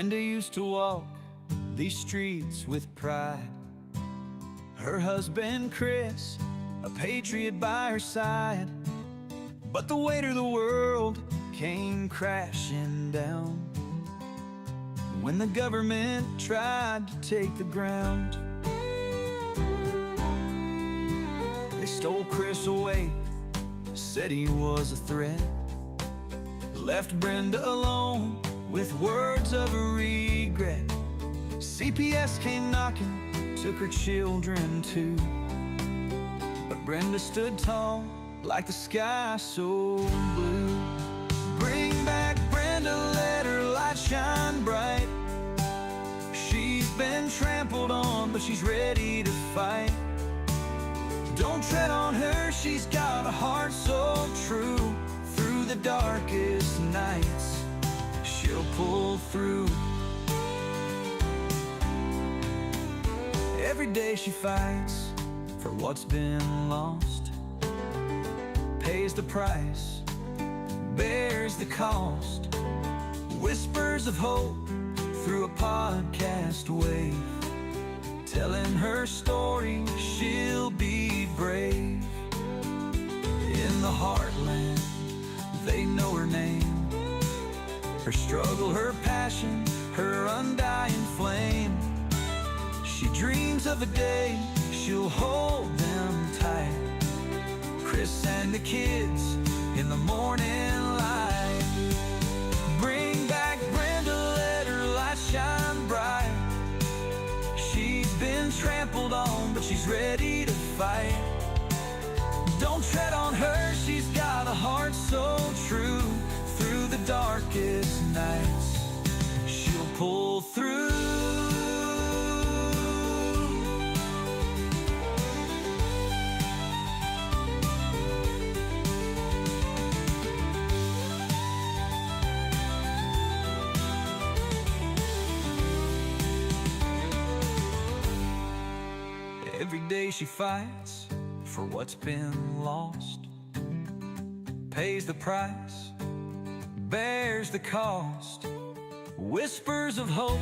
Brenda used to walk these streets with pride. Her husband Chris, a patriot by her side. But the weight of the world came crashing down when the government tried to take the ground. They stole Chris away, said he was a threat, left Brenda alone with words of regret. CPS came knocking, took her children too, but Brenda stood tall like the sky so blue. Bring back Brenda, let her light shine bright. She's been trampled on, but she's ready to fight. Don't tread on her, she's got a heart so true. Through the darkest nights, she'll pull through. Every day she fights for what's been lost, pays the price, bears the cost. Whispers of hope through a podcast wave, telling her story, she'll be brave. In the heartland, they know her name, her struggle, her passion, her undying flame. She dreams of a day she'll hold them tight, Chris and the kids in the morning light. Bring back Brenda, let her light shine bright. She's been trampled on, but she's ready to fight. Don't tread on her, she's got a heart so true. Through the darkest nights, she'll pull through. Every day she fights for what's been lost, pays the price, bears the cost. Whispers of hope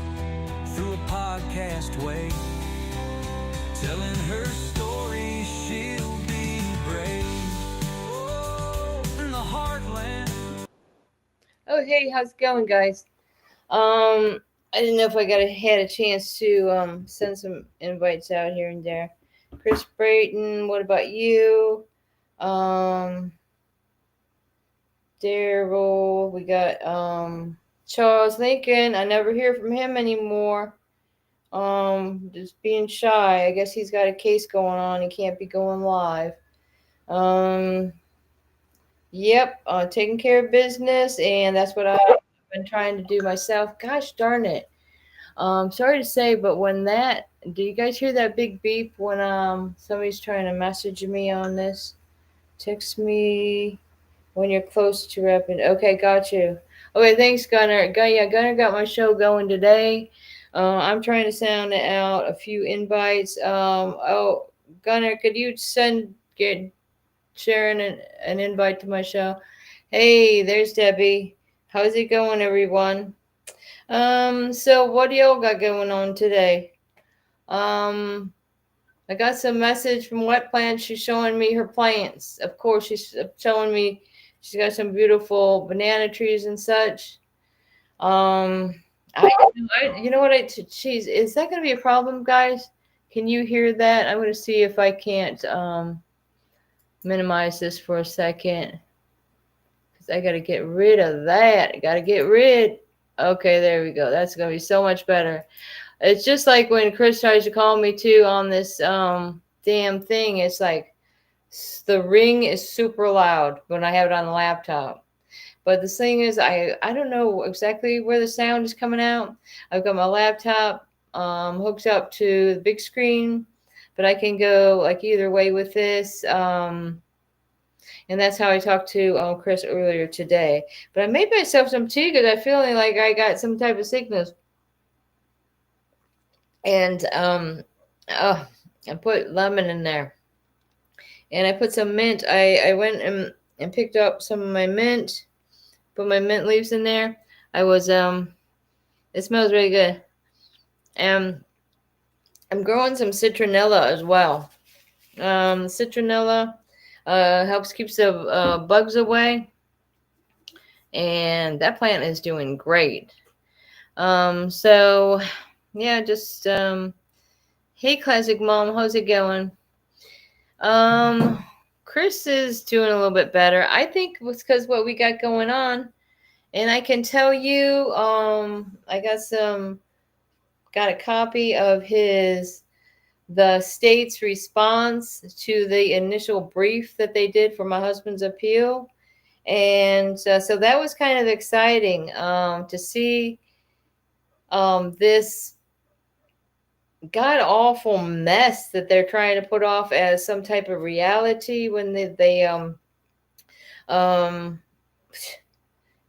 through a podcast wave, telling her story, she'll be brave. Oh, in the heartland. Oh, hey, how's it going, guys? I didn't know if had a chance to send some invites out here and there. Chris Brayton, what about you? Daryl, we got Charles Lincoln. I never hear from him anymore. Just being shy. I guess he's got a case going on. He can't be going live. Yep, taking care of business, and that's what I've been trying to do myself. Gosh darn it. Sorry to say, but do you guys hear that big beep when somebody's trying to message me on this? Text me when you're close to wrapping. Okay, got you. Okay, thanks, Gunner. Gunner got my show going today. I'm trying to sound out a few invites. Gunner, could you get Sharon an invite to my show? Hey, there's Debbie. How's it going, everyone? So what do y'all got going on today? I got some message from Wet Plants. She's showing me her plants. Of course, she's showing me she's got some beautiful banana trees and such. You know what? Geez, is that going to be a problem, guys? Can you hear that? I'm going to see if I can't minimize this for a second, because I got to get rid of that. I got to get rid. Okay, there we go. That's going to be so much better. It's just like when Chris tries to call me too on this damn thing. It's like the ring is super loud when I have it on the laptop. But the thing is, I don't know exactly where the sound is coming out. I've got my laptop hooked up to the big screen, but I can go like either way with this. And that's how I talked to Chris earlier today. But I made myself some tea because I'm feeling like I got some type of sickness. And I put lemon in there. And I put some mint. I went and picked up some of my mint, put my mint leaves in there. I was It smells really good. And I'm growing some citronella as well. Citronella helps keeps the bugs away, and that plant is doing great. So yeah, just hey, classic mom, how's it going? Um, Chris is doing a little bit better. I think it's because what we got going on, and I can tell you, I got a copy of the state's response to the initial brief that they did for my husband's appeal. And so that was kind of exciting to see this god awful mess that they're trying to put off as some type of reality when um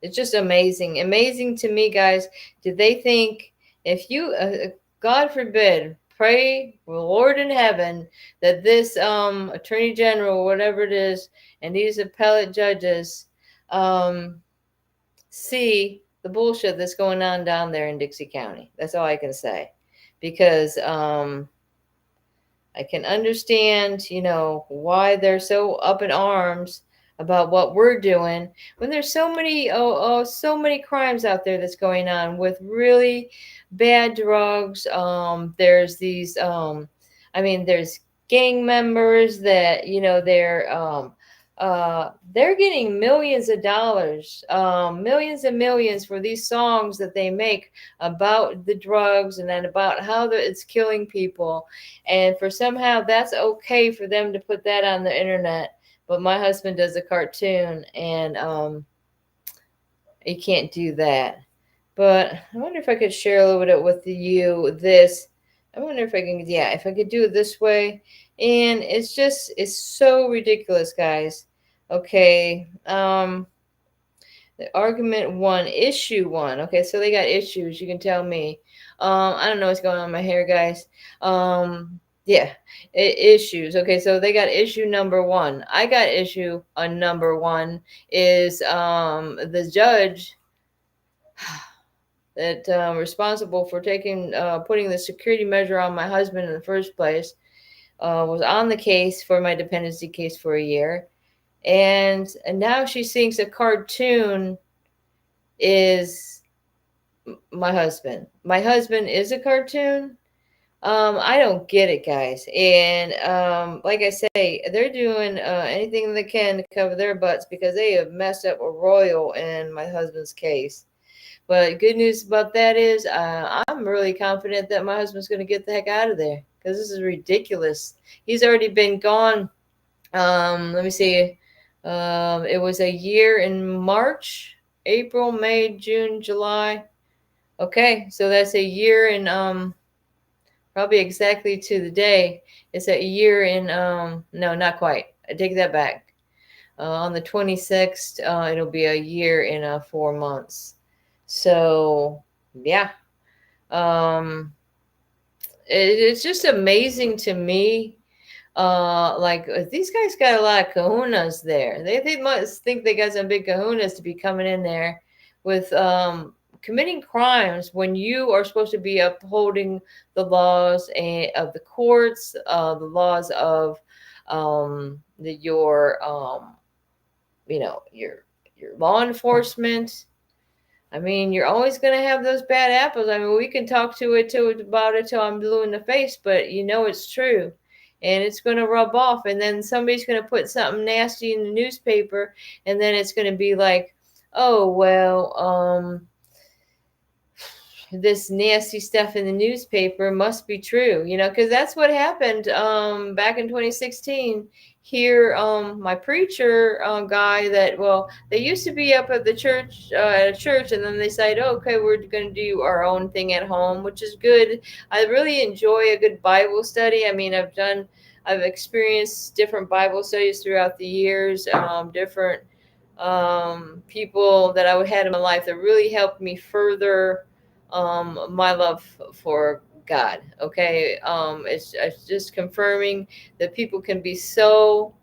it's just amazing to me, guys. Did they think if you god forbid, pray the Lord in heaven that this attorney general, whatever it is, and these appellate judges um see the bullshit that's going on down there in Dixie County? That's all I can say, because I can understand, why they're so up in arms about what we're doing when there's so many crimes out there that's going on with really bad drugs. There's these, there's gang members that, they're getting millions of dollars, millions and millions for these songs that they make about the drugs and then about how it's killing people. And for somehow that's okay for them to put that on the internet. But my husband does a cartoon, and he can't do that. But I wonder if I could share a little bit with you this. I wonder if I can, yeah, if I could do it this way. And it's so ridiculous, guys. Okay. The argument one, issue one. Okay, so they got issues. You can tell me. I don't know what's going on in my hair, guys. Yeah, issues. Okay, so they got issue number one. I got issue on number one is the judge that responsible for putting the security measure on my husband in the first place was on the case for my dependency case for a year, and now she thinks a cartoon is my husband. My husband is a cartoon. I don't get it, guys. And like I say, they're doing anything they can to cover their butts because they have messed up a royal in my husband's case. But good news about that is I'm really confident that my husband's going to get the heck out of there because this is ridiculous. He's already been gone. Let me see. It was a year in March, April, May, June, July. Okay, so that's a year in probably exactly to the day. It's a year in no, not quite. I take that back. On the 26th, it'll be a year in 4 months. So yeah, um, it's just amazing to me. Like these guys got a lot of kahunas there. They must think they got some big kahunas to be coming in there with committing crimes when you are supposed to be upholding the laws of the courts, the laws of your law enforcement. I mean, you're always going to have those bad apples. I mean, we can talk about it till I'm blue in the face, but it's true. And it's going to rub off. And then somebody's going to put something nasty in the newspaper. And then it's going to be like, oh, well, this nasty stuff in the newspaper must be true, because that's what happened back in 2016 here. My preacher guy that, well, they used to be up at the church, at a church, and then they said, oh, okay, we're going to do our own thing at home, which is good. I really enjoy a good Bible study. I mean, I've experienced different Bible studies throughout the years, different people that I had in my life that really helped me further my love for God. Okay. It's just confirming that people can be so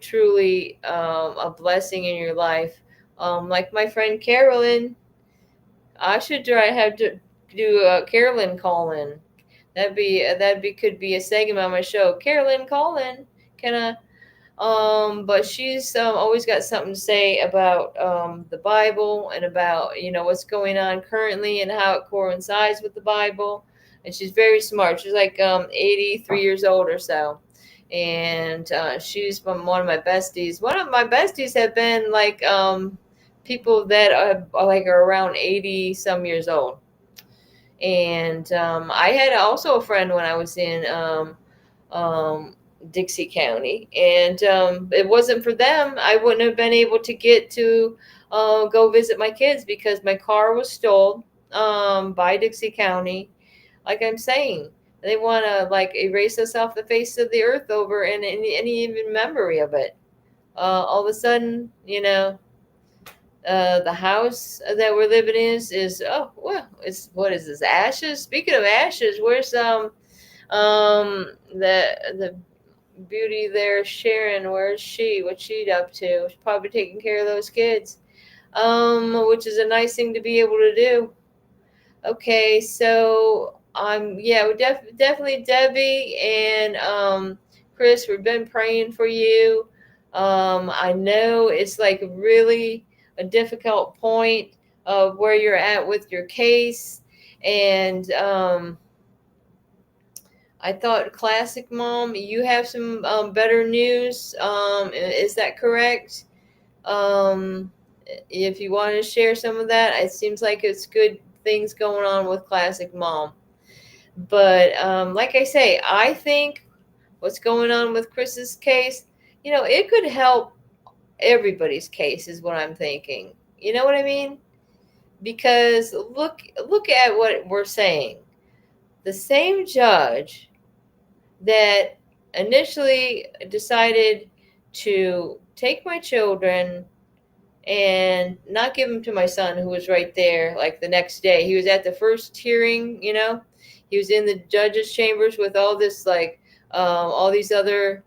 truly a blessing in your life. Like my friend Carolyn, I should try have to do a Carolyn call in. That'd be could be a segment on my show. Carolyn call in. Can I? But she's always got something to say about the Bible and about what's going on currently and how it coincides with the Bible. And she's very smart. She's like 83 years old or so, and she's one of my besties. One of my besties have been like people that are around 80 some years old. And I had also a friend when I was in um, Dixie County, and it wasn't for them, I wouldn't have been able to get to go visit my kids because my car was stolen by Dixie County. Like I'm saying, they want to like erase us off the face of the earth over any even memory of it. All of a sudden, the house that we're living in is oh well, it's what is this, ashes? Speaking of ashes, where's the beauty there, Sharon? Where's she? What's she up to? She's probably taking care of those kids, which is a nice thing to be able to do. Okay, so yeah, definitely Debbie and Chris, we've been praying for you. I know it's like really a difficult point of where you're at with your case, and I thought Classic Mom, you have some better news. Is that correct? If you want to share some of that, it seems like it's good things going on with Classic Mom. But like I say, I think what's going on with Chris's case, it could help everybody's case, is what I'm thinking. You know what I mean? Because look at what we're saying. The same judge that initially decided to take my children and not give them to my son, who was right there like the next day. He was at the first hearing, he was in the judge's chambers with all this like all these other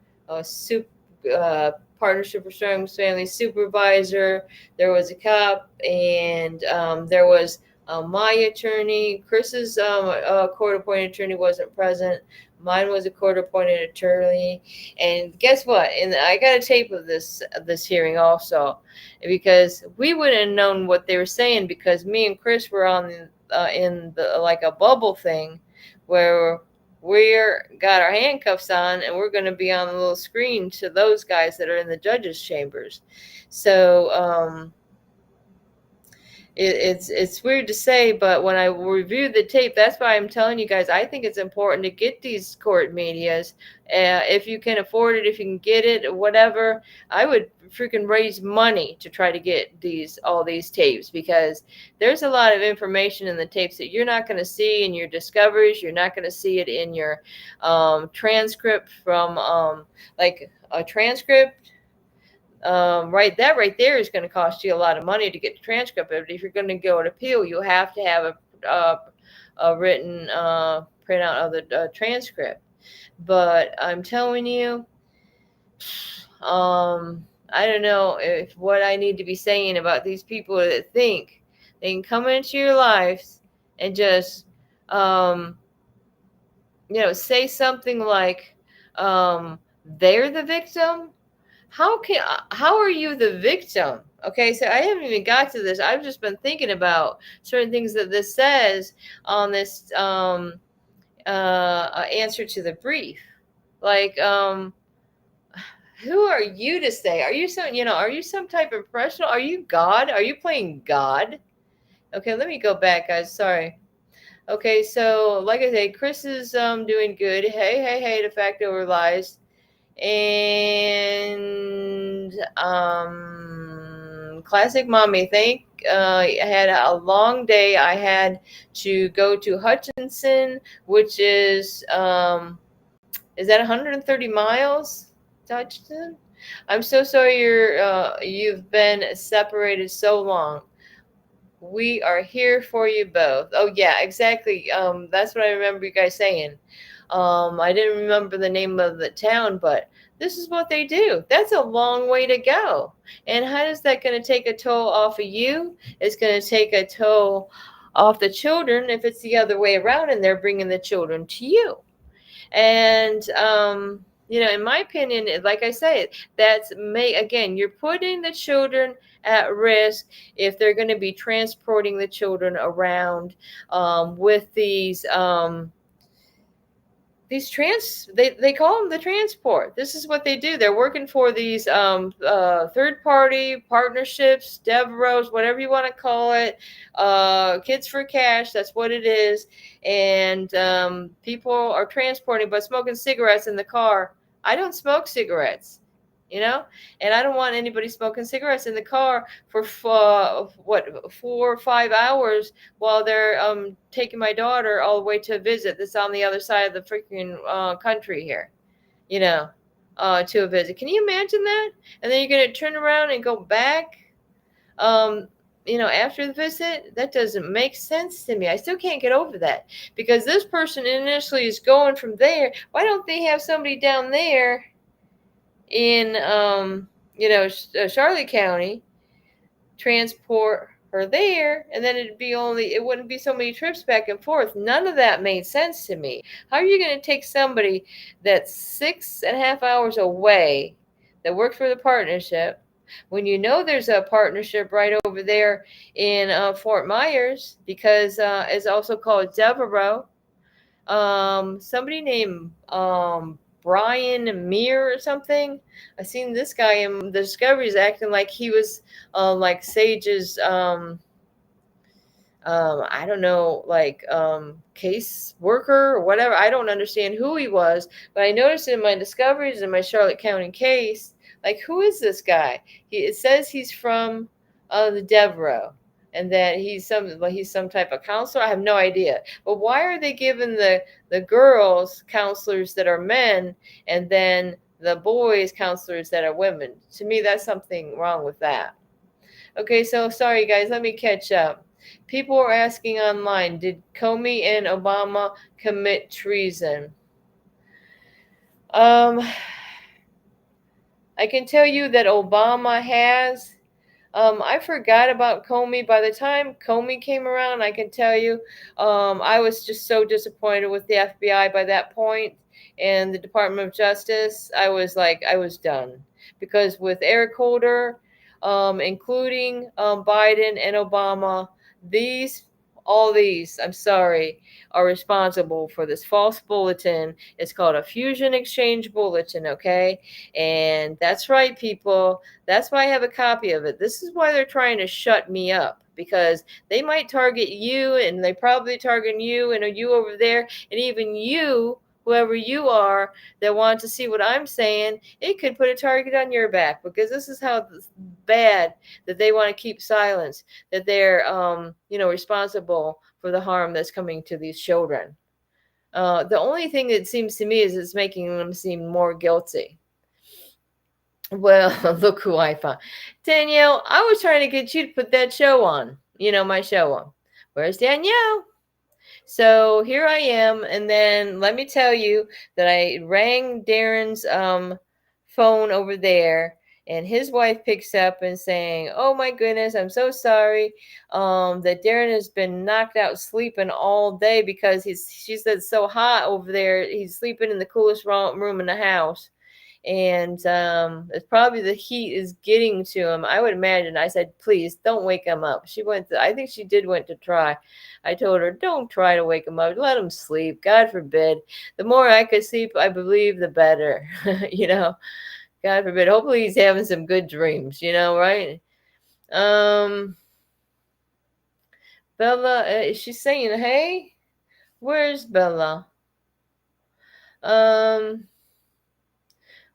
partnership restoring family supervisor. There was a cop, and there was my attorney. Chris's court-appointed attorney wasn't present. Mine was a court-appointed attorney. And guess what? And I got a tape of this hearing also, because we wouldn't have known what they were saying, because me and Chris were on in the like a bubble thing where we're got our handcuffs on and we're going to be on the little screen to those guys that are in the judges' chambers. So it's weird to say, but when I reviewed the tape, that's why I'm telling you guys, I think it's important to get these court medias. If you can afford it, if you can get it, whatever, I would freaking raise money to try to get all these tapes, because there's a lot of information in the tapes that you're not going to see in your discoveries. You're not going to see it in your transcript from like a transcript. Right there is going to cost you a lot of money to get the transcript. But if you're going to go to appeal, you'll have to have a written printout of the transcript. But I'm telling you, I don't know if what I need to be saying about these people that think they can come into your lives and just say something like they're the victim. How are you the victim? Okay, so I haven't even got to this. I've just been thinking about certain things that this says on this answer to the brief. Like, who are you to say? Are you some type of professional? Are you God? Are you playing God? Okay, let me go back, guys. Sorry. Okay, so like I say, Chris is doing good. Hey, de facto realized. And Classic Mommy, I had a long day. I had to go to Hutchinson, which is that 130 miles to Hutchinson? I'm so sorry you've been separated so long. We are here for you both. Oh yeah, exactly. That's what I remember you guys saying. I didn't remember the name of the town, but this is what they do. That's a long way to go. And how is that going to take a toll off of you? It's going to take a toll off the children if it's the other way around and they're bringing the children to you. And in my opinion, like I say, again, you're putting the children at risk if they're going to be transporting the children around with they call them the transport. This is what they do. They're working for these third party partnerships, Devereaux, whatever you want to call it, kids for cash. That's what it is. And people are transporting but smoking cigarettes in the car. I don't smoke cigarettes, and I don't want anybody smoking cigarettes in the car for 4 or 5 hours while they're taking my daughter all the way to a visit that's on the other side of the freaking country here, to a visit. Can you imagine that? And then you're going to turn around and go back, after the visit? That doesn't make sense to me. I still can't get over that, because this person initially is going from there. Why don't they have somebody down there in Charlotte County transport her there, and then it wouldn't be so many trips back and forth? None of that made sense to me. How are you going to take somebody that's 6.5 hours away that works for the partnership when there's a partnership right over there in Fort Myers, because it's also called Devereaux? Somebody named Brian Meir or something. I seen this guy in the Discoveries acting like he was like Sage's I don't know, like case worker or whatever. I don't understand who he was, but I noticed in my Discoveries in my Charlotte County case, like, who is this guy? It says he's from the Devereaux, and that he's some type of counselor. I have no idea. But why are they giving the girls counselors that are men, and then the boys counselors that are women? To me, that's something wrong with that. Okay, so sorry guys, let me catch up. People are asking online, did Comey and Obama commit treason? I can tell you that Obama has. I forgot about Comey. By the time Comey came around, I can tell you, I was just so disappointed with the FBI by that point, and the Department of Justice. I was done, because with Eric Holder, including Biden and Obama, all these, I'm sorry, are responsible for this false bulletin. It's called a fusion exchange bulletin, okay? And that's right, people. That's why I have a copy of it. This is why they're trying to shut me up, because they might target you, and they probably target you and you over there, and even you, whoever you are, that want to see what I'm saying. It could put a target on your back, because this is how bad that they want to keep silence, that they're responsible for the harm that's coming to these children. The only thing that seems to me is it's making them seem more guilty. Well, look who I found. Danielle, I was trying to get you to put that show on, my show on. Where's Danielle? So here I am, and then let me tell you that I rang Darren's phone over there, and his wife picks up and saying, "Oh my goodness, I'm so sorry that Darren has been knocked out sleeping all day, because she said it's so hot over there. He's sleeping in the coolest room in the house." And it's probably the heat is getting to him, I would imagine. I said, "Please don't wake him up." I think she went to try. I told her, "Don't try to wake him up. Let him sleep. God forbid. The more I could sleep, I believe, the better." God forbid. Hopefully he's having some good dreams, right? Bella, is she saying, hey? Where's Bella?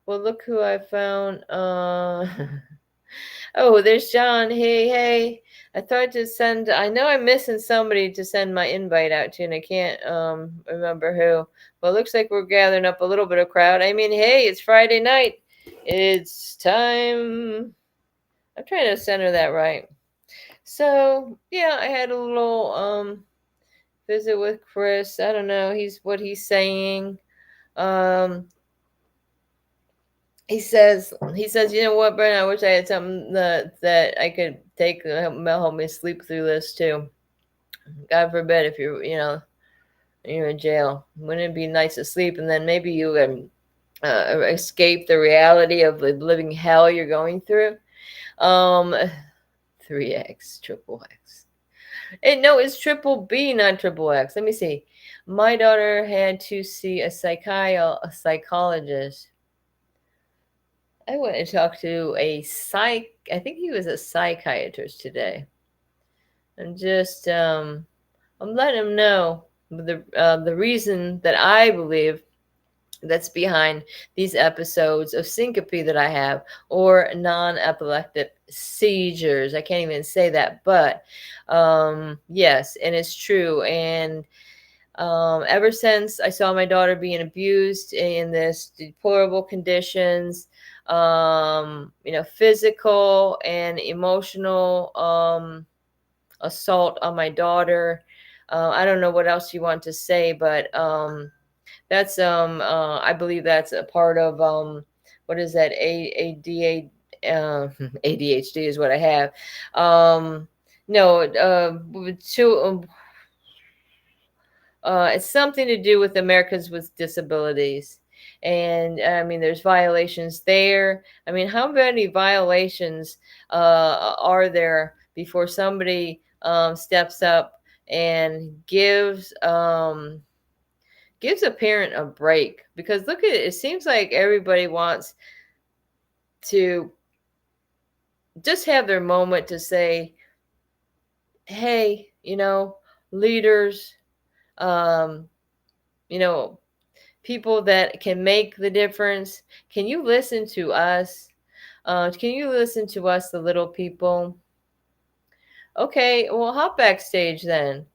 Well, look who I found. Oh, there's John. Hey. I thought I know I'm missing somebody to send my invite out to, and I can't remember who. Well, it looks like we're gathering up a little bit of crowd. I mean, hey, it's Friday night. It's time. I'm trying to center that right. So, yeah, I had a little visit with Chris. I don't know what he's saying. He says, "You know what, Brenda, I wish I had something that I could take to help me sleep through this too." God forbid if you're in jail. Wouldn't it be nice to sleep and then maybe you escape the reality of the living hell you're going through? Um, 3X, triple X. No, it's triple B, not triple X. Let me see. My daughter had to see a psychologist. I went and talked to I think he was a psychiatrist today. I'm just, I'm letting him know the reason that I believe that's behind these episodes of syncope that I have, or non-epileptic seizures. I can't even say that, but yes, and it's true. And ever since I saw my daughter being abused in this deplorable conditions, physical and emotional assault on my daughter. I don't know what else you want to say, but that's I believe that's a part of what is that? ADHD is what I have. No, it's something to do with Americans with Disabilities. And I mean, there's violations there. I mean, how many violations are there before somebody steps up and gives a parent a break? Because look at it, it seems like everybody wants to just have their moment to say, hey, leaders, um, you know, people that can make the difference, can you listen to us? Can you listen to us, the little people? Okay, well, hop backstage then.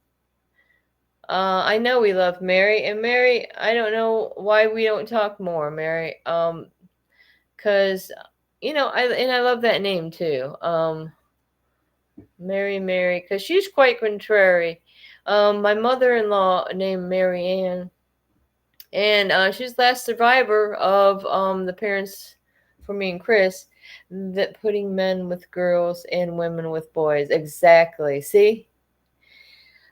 I know we love Mary, and Mary, I don't know why we don't talk more, Mary. Because I love that name too. Mary, because she's quite contrary. My mother-in-law named Mary Ann, and she's the last survivor of the parents for me and Chris that putting men with girls and women with boys. Exactly. See?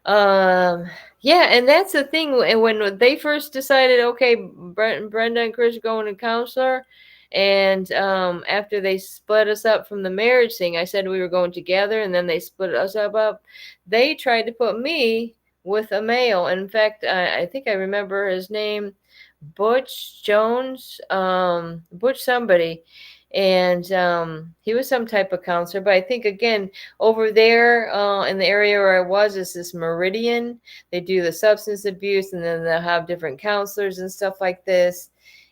Um, yeah, and that's the thing. And when they first decided, okay, Brenda and Chris are going to counselor, and after they split us up from the marriage thing, I said we were going together, and then they split us up. They tried to put me with a male. In fact, I think I remember his name, Butch Jones, Butch somebody. And he was some type of counselor, but I think again over there in the area where I was is this Meridian. They do the substance abuse, and then they'll have different counselors and stuff like this,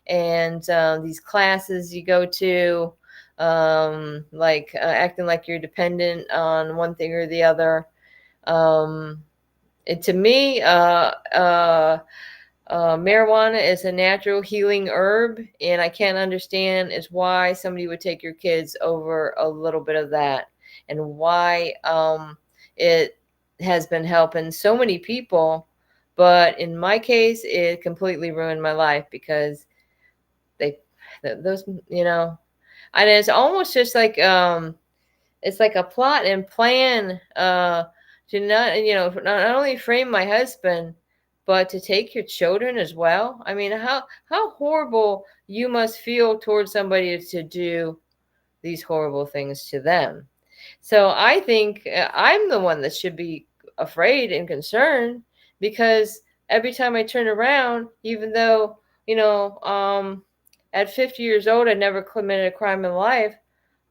and these classes you go to, like acting like you're dependent on one thing or the other. To me, marijuana is a natural healing herb, and I can't understand is why somebody would take your kids over a little bit of that, and why it has been helping so many people. But in my case, it completely ruined my life because they, those, and it's almost just like it's like a plot and plan to not only frame my husband, but to take your children as well. I mean, how horrible you must feel towards somebody to do these horrible things to them. So I think I'm the one that should be afraid and concerned, because every time I turn around, even though at 50 years old I never committed a crime in life,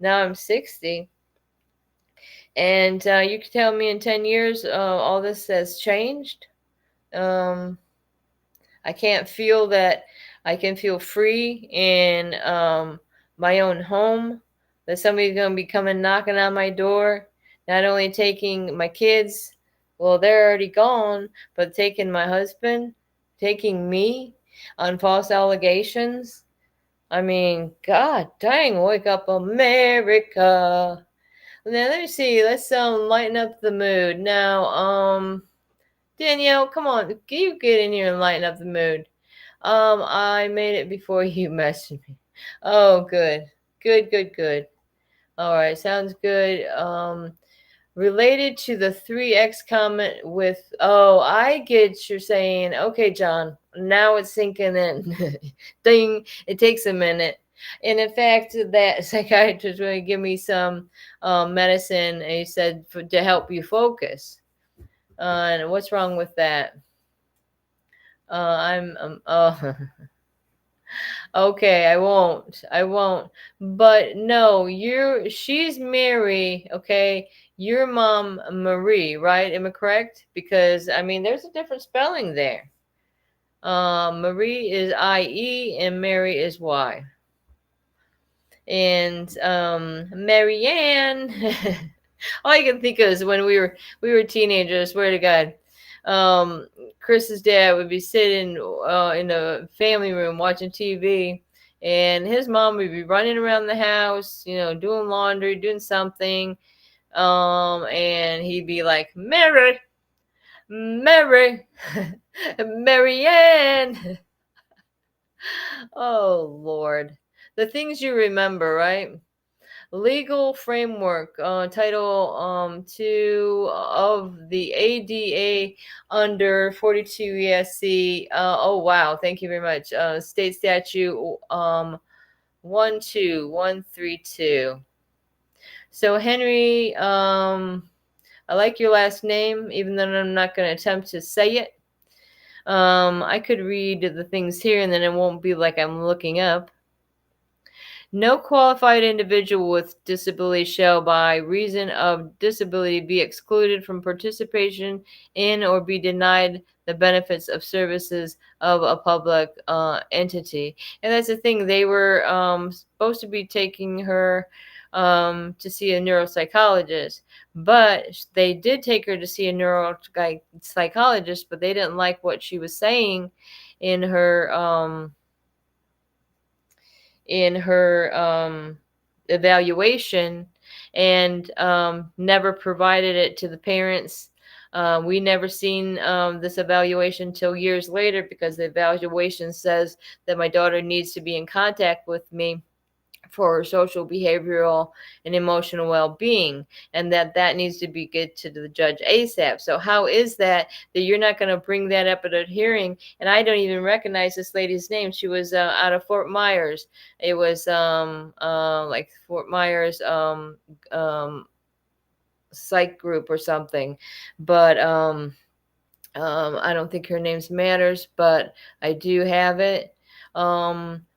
now I'm 60. And you can tell me in 10 years, all this has changed. Um, I can't feel that I can feel free in my own home, that somebody's going to be coming knocking on my door, not only taking my kids, well, they're already gone, but taking my husband, taking me on false allegations. I mean, God dang, wake up, America. Now let me see. Let's lighten up the mood. Now, Danielle, come on, can you get in here and lighten up the mood? I made it before you messaged me. Oh, good. Good. All right, sounds good. Related to the 3x comment with, oh, I get you're saying. Okay, John, now it's sinking in. Ding, it takes a minute. And in fact, that psychiatrist will give me some medicine, and he said to help you focus. And what's wrong with that? I'm oh. Okay, I won't. I won't. But no, she's Mary, okay? Your mom Marie, right? Am I correct? Because I mean there's a different spelling there. Marie is IE and Mary is Y. And Marianne, all I can think of is when we were teenagers, I swear to God. Um, Chris's dad would be sitting in the family room watching TV, and his mom would be running around the house, doing laundry, doing something. And he'd be like, Mary, Mary, Marianne. Oh, Lord. The things you remember, right? Legal framework, title 2 of the ADA under 42 ESC. Oh wow, thank you very much. State statute 12132. So Henry, I like your last name, even though I'm not going to attempt to say it. I could read the things here, and then it won't be like I'm looking up. No qualified individual with disability shall, by reason of disability, be excluded from participation in or be denied the benefits of services of a public entity. And that's the thing. They were supposed to be taking her to see a neuropsychologist, but they did take her to see a neuropsychologist, but they didn't like what she was saying in her evaluation, and never provided it to the parents. We never seen this evaluation till years later, because the evaluation says that my daughter needs to be in contact with me for her social, behavioral, and emotional well-being, and that needs to be good to the judge ASAP. So how is that you're not going to bring that up at a hearing? And I don't even recognize this lady's name. She was out of Fort Myers. It was like Fort Myers psych group or something. But I don't think her name matters, but I do have it.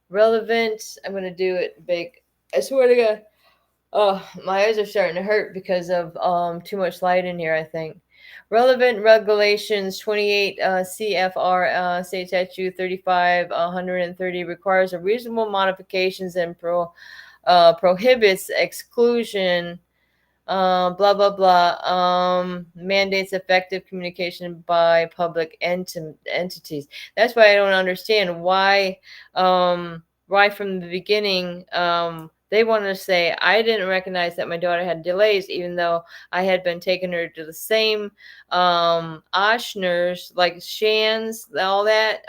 Relevant. I'm gonna do it big. I swear to God. Oh, my eyes are starting to hurt because of too much light in here, I think. Relevant regulations 28 CFR State Statute 35 130 requires a reasonable modifications and prohibits exclusion, blah blah blah, mandates effective communication by public entities. That's why I don't understand why from the beginning they wanted to say I didn't recognize that my daughter had delays, even though I had been taking her to the same Oshners, like Shands, all that.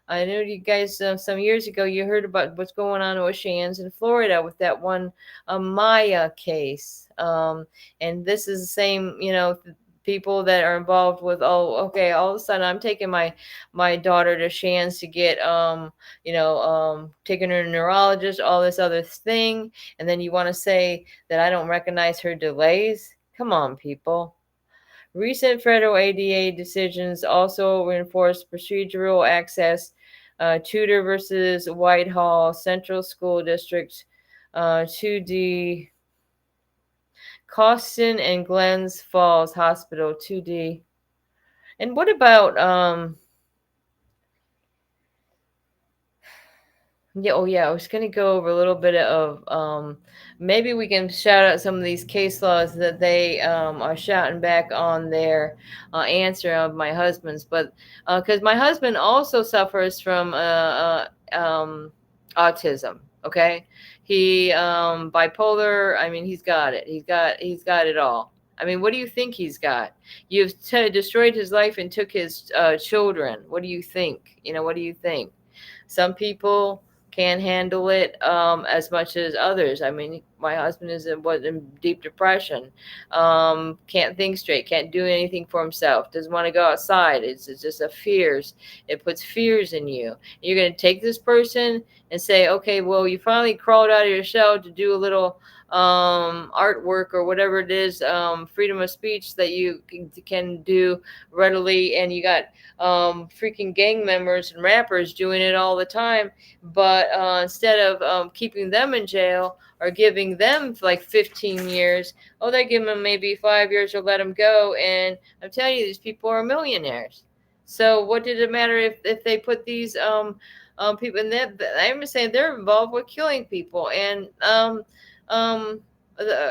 I know you guys some years ago you heard about what's going on with Shands in Florida with that one Maya case. And this is the same, people that are involved with, oh, okay, all of a sudden I'm taking my daughter to Shands to get taking her to a neurologist, all this other thing, and then you want to say that I don't recognize her delays? Come on, people. Recent federal ADA decisions also reinforce procedural access. Tudor versus Whitehall Central School District, 2D. Costin and Glens Falls Hospital, 2D. And what about I was going to go over a little bit of maybe we can shout out some of these case laws that they are shouting back on their answer of my husband's, but because my husband also suffers from autism. Okay, he bipolar. I mean, he's got it. He's got it all. I mean, what do you think he's got? You've destroyed his life and took his children. What do you think? What do you think? Some people can't handle it as much as others. I mean, my husband was in deep depression, can't think straight, can't do anything for himself, doesn't want to go outside. It's just a fears. It puts fears in you. You're going to take this person and say, okay, well, you finally crawled out of your shell to do a little artwork or whatever it is, freedom of speech that you can do readily, and you got freaking gang members and rappers doing it all the time. But instead of keeping them in jail or giving them like 15 years, oh, they give them maybe 5 years or let them go. And I'm telling you, these people are millionaires. So what did it matter if they put these people in that? I'm just saying they're involved with killing people and um,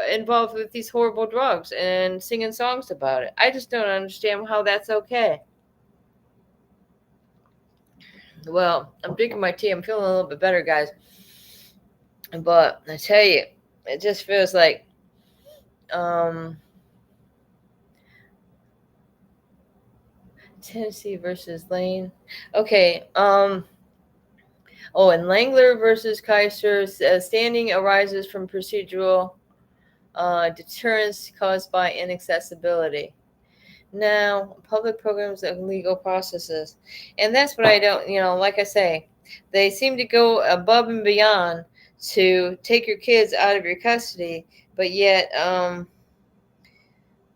involved with these horrible drugs and singing songs about it. I just don't understand how that's okay. Well, I'm drinking my tea. I'm feeling a little bit better, guys. But I tell you, it just feels like Tennessee versus Lane. Okay. Oh, and Langler versus Kaiser. Standing arises from procedural deterrence caused by inaccessibility. Now, public programs and legal processes. And that's what I don't, like I say, they seem to go above and beyond to take your kids out of your custody, but yet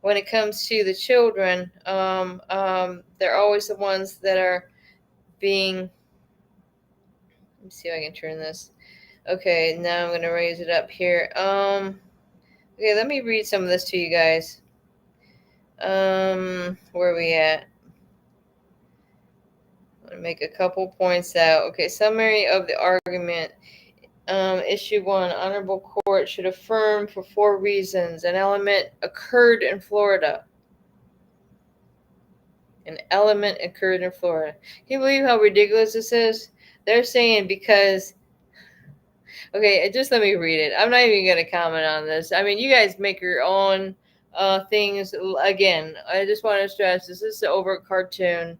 when it comes to the children, they're always the ones that are being, let me see if I can turn this. Okay, now I'm going to raise it up here. Okay, let me read some of this to you guys. Where are we at? I'm going to make a couple points out. Okay, summary of the argument. Issue 1, Honorable Court should affirm for 4 reasons. An element occurred in Florida. Can you believe how ridiculous this is? They're saying because... Okay, just let me read it. I'm not even going to comment on this. I mean, you guys make your own things. Again, I just want to stress this is an overt cartoon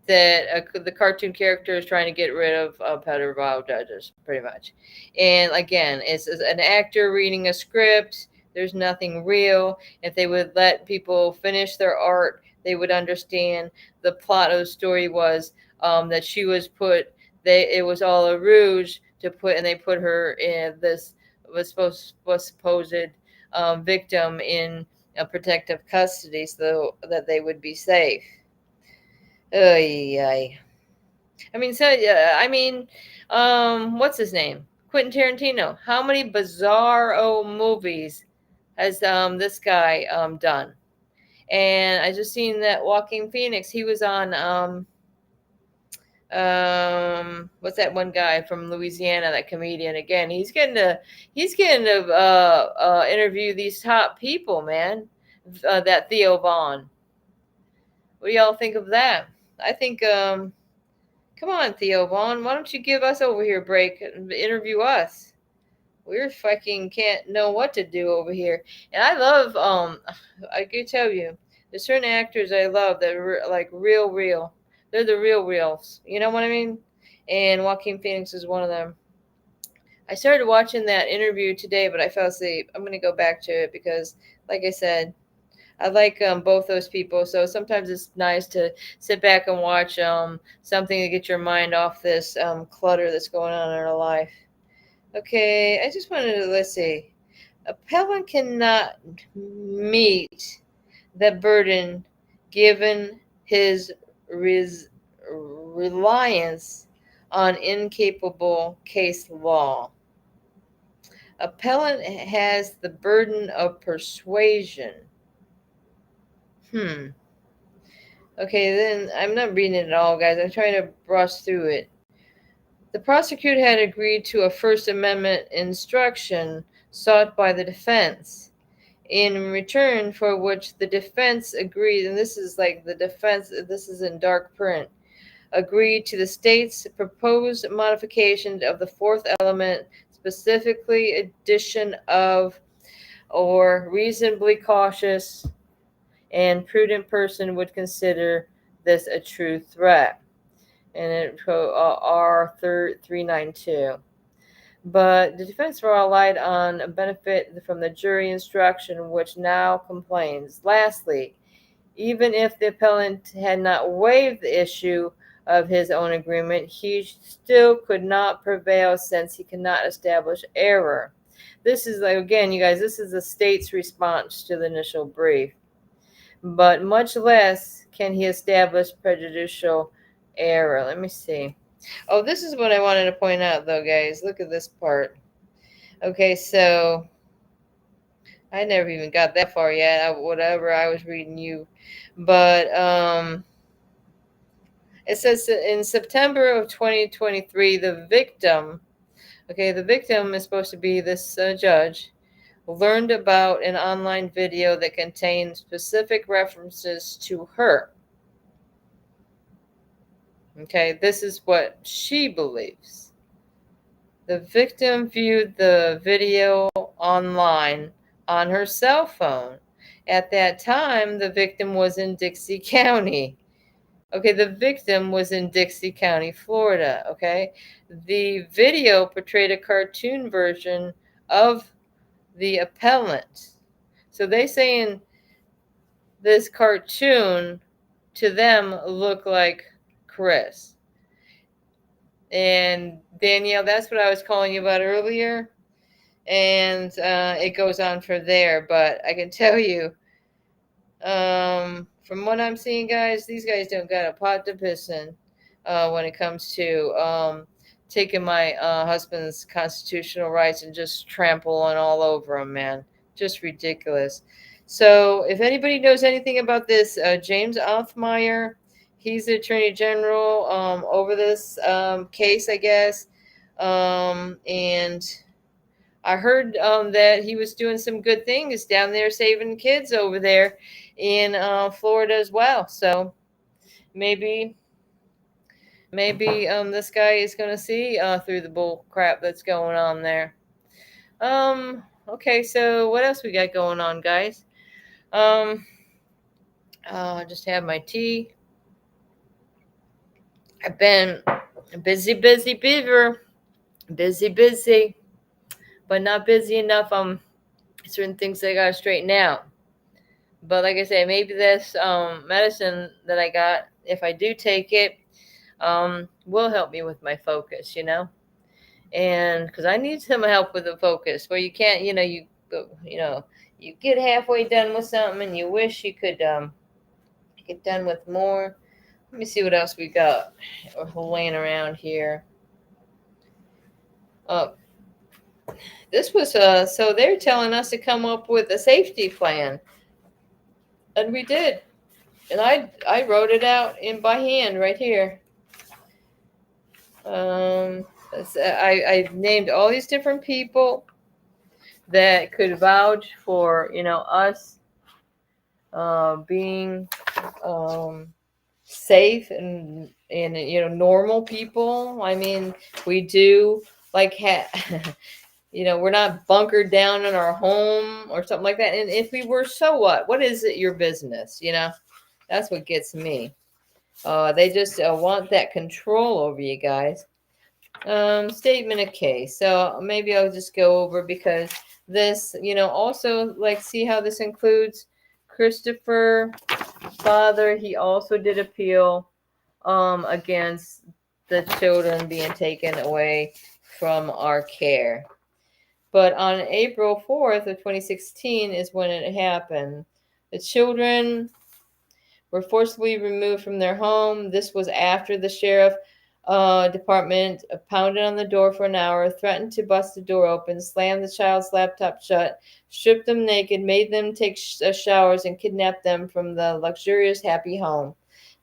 that the cartoon character is trying to get rid of pedophile judges, pretty much. And again, it's an actor reading a script. There's nothing real. If they would let people finish their art, they would understand. The plot of the story was that she was put. It was all a ruse to put, and they put her in this was supposed victim in a protective custody so that they would be safe. I mean, what's his name? Quentin Tarantino. How many bizarro movies has this guy done? And I just seen that Joaquin Phoenix. He was on what's that one guy from Louisiana, that comedian? Again, he's getting to interview these top people, man. That Theo Vaughn. What do y'all think of that? I think come on, Theo Vaughn, why don't you give us over here a break and interview us? We're fucking can't know what to do over here. And I love I can tell you, there's certain actors I love that are like real. They're the reals. You know what I mean? And Joaquin Phoenix is one of them. I started watching that interview today, but I fell asleep. I'm going to go back to it because, like I said, I like both those people. So sometimes it's nice to sit back and watch something to get your mind off this clutter that's going on in our life. Okay, I just wanted to, let's see. Appellant cannot meet the burden given his reliance on incapable case law. Appellant has the burden of persuasion. Okay, then I'm not reading it all, guys. I'm trying to brush through it. The prosecutor had agreed to a First Amendment instruction sought by the defense, in return for which the defense agreed, and this is like the defense, this is in dark print, agreed to the state's proposed modification of the fourth element, specifically addition of or reasonably cautious and prudent person would consider this a true threat. And it R392. But the defense relied on a benefit from the jury instruction, which now complains. Lastly, even if the appellant had not waived the issue of his own agreement, he still could not prevail since he cannot establish error. This is, like, again, you guys, this is the state's response to the initial brief. But much less can he establish prejudicial error. Let me see. Oh, this is what I wanted to point out, though, guys. Look at this part. Okay, so I never even got that far yet. Whatever I was reading you, but it says in September of 2023, the victim. Okay, the victim is supposed to be this judge. Learned about an online video that contained specific references to her. Okay, this is what she believes. The victim viewed the video online on her cell phone. At that time, the victim was in Dixie County. Okay, the victim was in Dixie County, Florida. Okay, the video portrayed a cartoon version of the appellant. So they saying this cartoon to them looked like Chris. And Danielle, that's what I was calling you about earlier. And it goes on from there. But I can tell you, from what I'm seeing, guys, these guys don't got a pot to piss in when it comes to taking my husband's constitutional rights and just trampling all over him, man. Just ridiculous. So if anybody knows anything about this, James Othmeyer, he's the Attorney General over this case, I guess. And I heard that he was doing some good things down there, saving kids over there in Florida as well. So maybe this guy is going to see through the bull crap that's going on there. Okay, so what else we got going on, guys? I just had my tea. I've been busy beaver, busy, but not busy enough. Certain things I gotta straighten out. But like I say, maybe this medicine that I got, if I do take it, will help me with my focus, and because I need some help with the focus, where you can't, you get halfway done with something and you wish you could get done with more. Let me see what else we got laying around here. This was so they're telling us to come up with a safety plan, and we did, and I wrote it out by hand right here. I named all these different people that could vouch for us being safe and normal people. I mean, we do like we're not bunkered down in our home or something like that. And if we were, so what? What is it your business? That's what gets me. They just want that control over you guys. Statement of case. So maybe I'll just go over, because this, also, like, see how this includes Christopher father. He also did appeal against the children being taken away from our care. But on April 4th of 2016 is when it happened. The children were forcibly removed from their home. This was after the sheriff department pounded on the door for an hour, threatened to bust the door open, slammed the child's laptop shut, stripped them naked, made them take showers, and kidnapped them from the luxurious, happy home.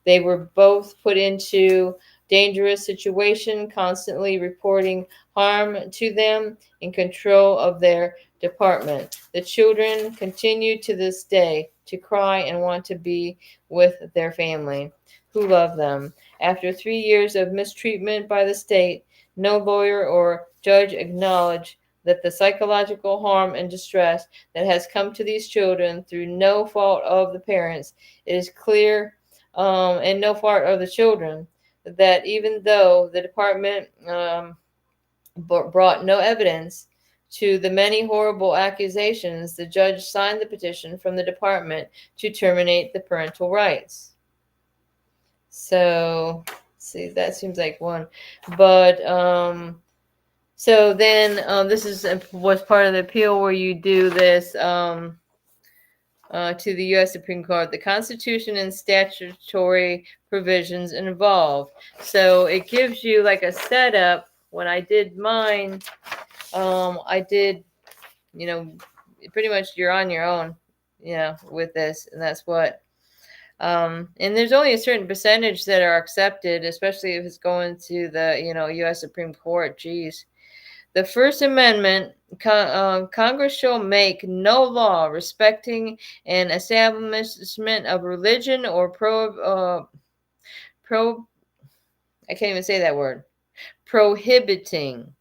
They were both put into dangerous situation, constantly reporting harm to them, in control of their department. The children continue to this day to cry and want to be with their family, who love them. After 3 years of mistreatment by the state, no lawyer or judge acknowledged that the psychological harm and distress that has come to these children through no fault of the parents. It is clear, and no fault of the children, that even though the department brought no evidence to the many horrible accusations, the judge signed the petition from the department to terminate the parental rights. So, see, that seems like one. But, so then this was part of the appeal where you do this to the U.S. Supreme Court, the Constitution and statutory provisions involved. So it gives you like a setup. When I did mine, I did, pretty much you're on your own, with this, and that's what. And there's only a certain percentage that are accepted, especially if it's going to the, U.S. Supreme Court. Geez. The First Amendment, Congress shall make no law respecting an establishment of religion or I can't even say that word, prohibiting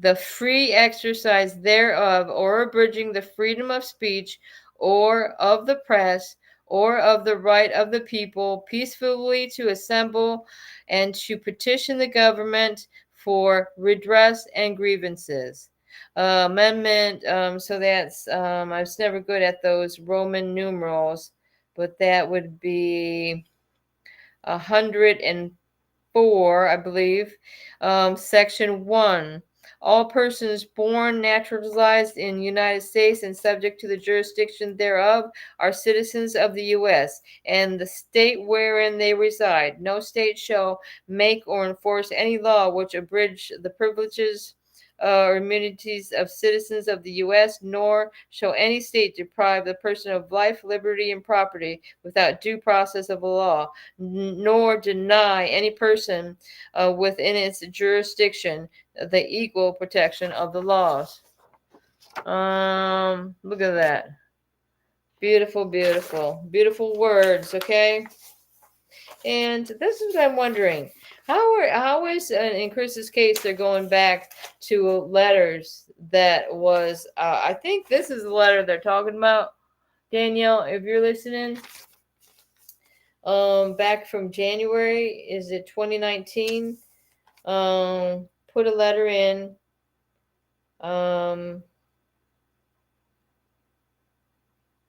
the free exercise thereof, or abridging the freedom of speech, or of the press, or of the right of the people peacefully to assemble and to petition the government for redress and grievances. Amendment, so that's, I was never good at those Roman numerals, but that would be 104, I believe. Section 1. All persons born, naturalized in the United States and subject to the jurisdiction thereof are citizens of the U.S. and the state wherein they reside. No state shall make or enforce any law which abridge the privileges or immunities of citizens of the U.S., nor shall any state deprive the person of life, liberty, and property without due process of the law, nor deny any person within its jurisdiction the equal protection of the laws. Look at that. Beautiful, beautiful, beautiful words, okay? And this is what I'm wondering. How is, in Chris's case, they're going back to letters that was, I think this is the letter they're talking about, Danielle, if you're listening. Back from January, is it 2019? Put a letter in.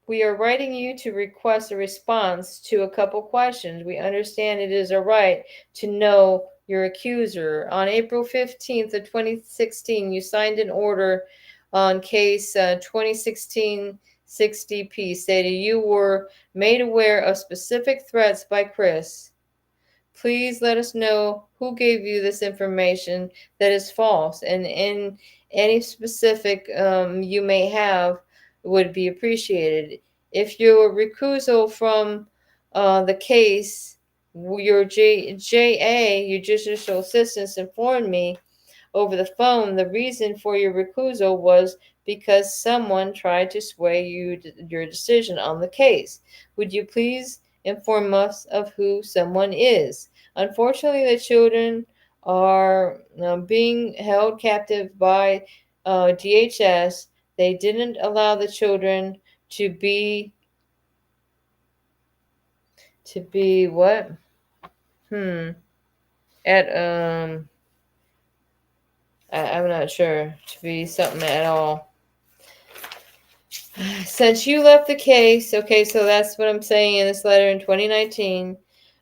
We are writing you to request a response to a couple questions. We understand it is a right to know your accuser. On April 15th of 2016, you signed an order on case 2016-60P stating you were made aware of specific threats by Chris. Please let us know who gave you this information that is false, and in any specific you may have would be appreciated. If your recusal from the case, your JA, your judicial assistants, informed me over the phone the reason for your recusal was because someone tried to sway your decision on the case. Would you please inform us of who someone is? Unfortunately, the children are being held captive by DHS. They didn't allow the children to be what? At I'm not sure, to be something at all. Since you left the case, okay, so that's what I'm saying in this letter in 2019.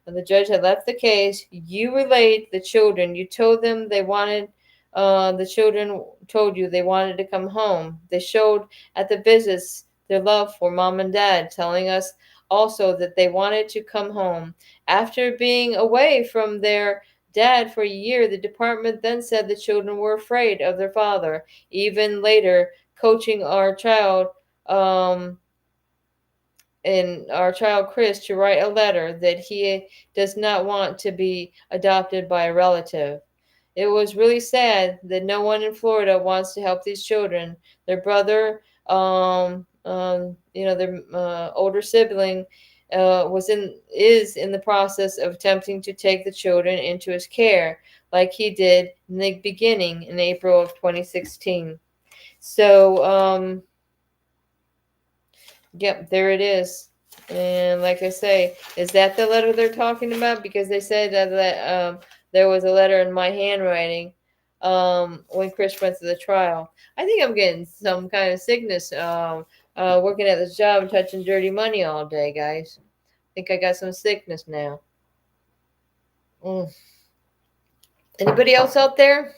The judge had left the case. You relayed the children. You told them they wanted, the children told you they wanted to come home. They showed at the visits their love for mom and dad, telling us also that they wanted to come home. After being away from their dad for a year, the department then said the children were afraid of their father. Even later, coaching our child, and our child Chris, to write a letter that he does not want to be adopted by a relative. It was really sad that no one in Florida wants to help these children. Their brother, their older sibling, is in the process of attempting to take the children into his care, like he did in the beginning in April of 2016. So, yep, there it is. And like I say, is that the letter they're talking about? Because they said that there was a letter in my handwriting. when Chris went to the trial. I think I'm getting some kind of sickness working at this job and touching dirty money all day, guys. I think I got some sickness now. Anybody else out there?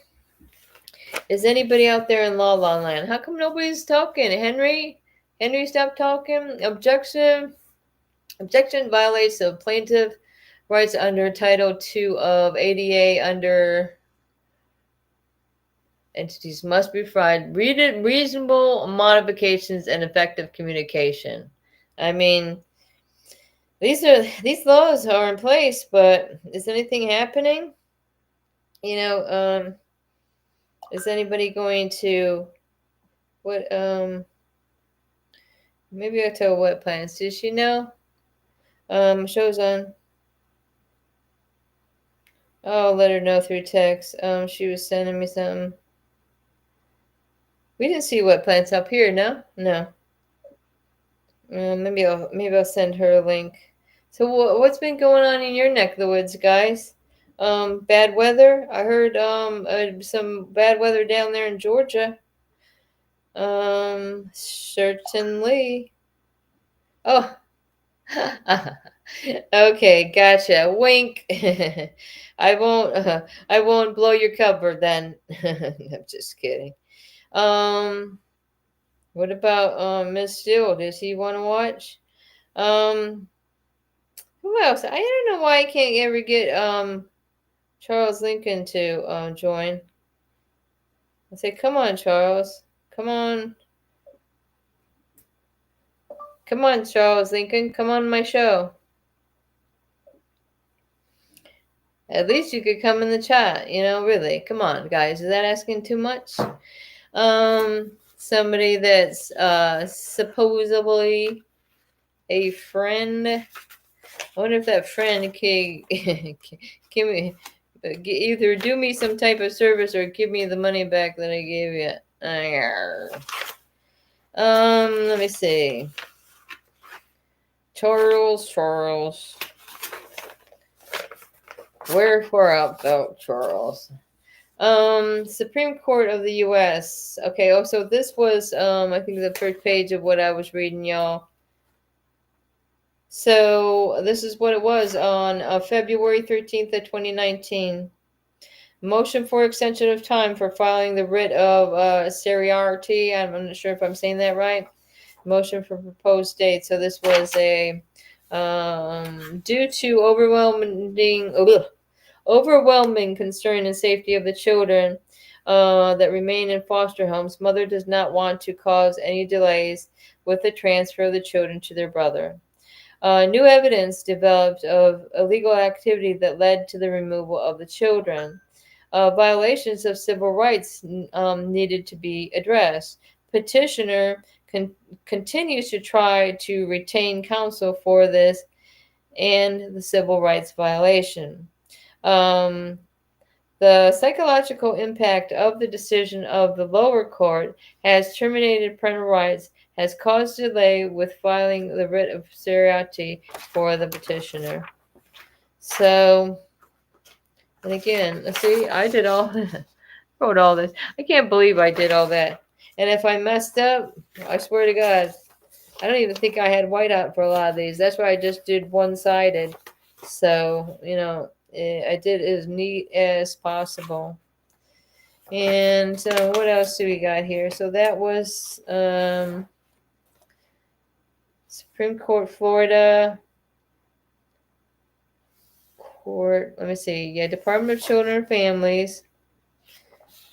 Is anybody out there in La La Land? How come nobody's talking? Henry, stop talking. Objection violates the plaintiff rights under Title II of ADA under entities must be provided reasonable modifications and effective communication. I mean, these laws are in place, but is anything happening? Is anybody going to what? Maybe I'll tell what plans. Did she know? Shows on. Oh, I'll let her know through text. She was sending me something. We didn't see what plants up here. No. Maybe I'll send her a link. So what's been going on in your neck of the woods, guys? Bad weather. I heard some bad weather down there in Georgia. Certainly. Oh. Okay, gotcha. Wink. I won't blow your cover then. I'm just kidding. What about Miss Steele? Does he want to watch? Who else? I don't know why I can't ever get Charles Lincoln to join. I say, come on, Charles. Come on, Charles Lincoln. Come on my show. At least you could come in the chat, really. Come on, guys. Is that asking too much? Somebody that's supposedly a friend. I wonder if that friend can give me either do me some type of service or give me the money back that I gave you. Let me see. Charles. Wherefore art thou, Charles? Supreme Court of the U.S. Okay, so this was, I think the first page of what I was reading, y'all. So this is what it was on February 13th of 2019. Motion for extension of time for filing the writ of certiorari. I'm not sure if I'm saying that right. Motion for proposed date. So this was a due to overwhelming concern and safety of the children that remain in foster homes, mother does not want to cause any delays with the transfer of the children to their brother. New evidence developed of illegal activity that led to the removal of the children. Violations of civil rights needed to be addressed. Petitioner continues to try to retain counsel for this and the civil rights violation. The psychological impact of the decision of the lower court has terminated parental rights, has caused delay with filing the writ of certiorari for the petitioner. So, and again, see, I did all wrote all this. I can't believe I did all that. And if I messed up, I swear to God, I don't even think I had whiteout for a lot of these. That's why I just did one-sided. So, I did as neat as possible. And what else do we got here? So that was Supreme Court, Florida Court. Let me see. Yeah, Department of Children and Families.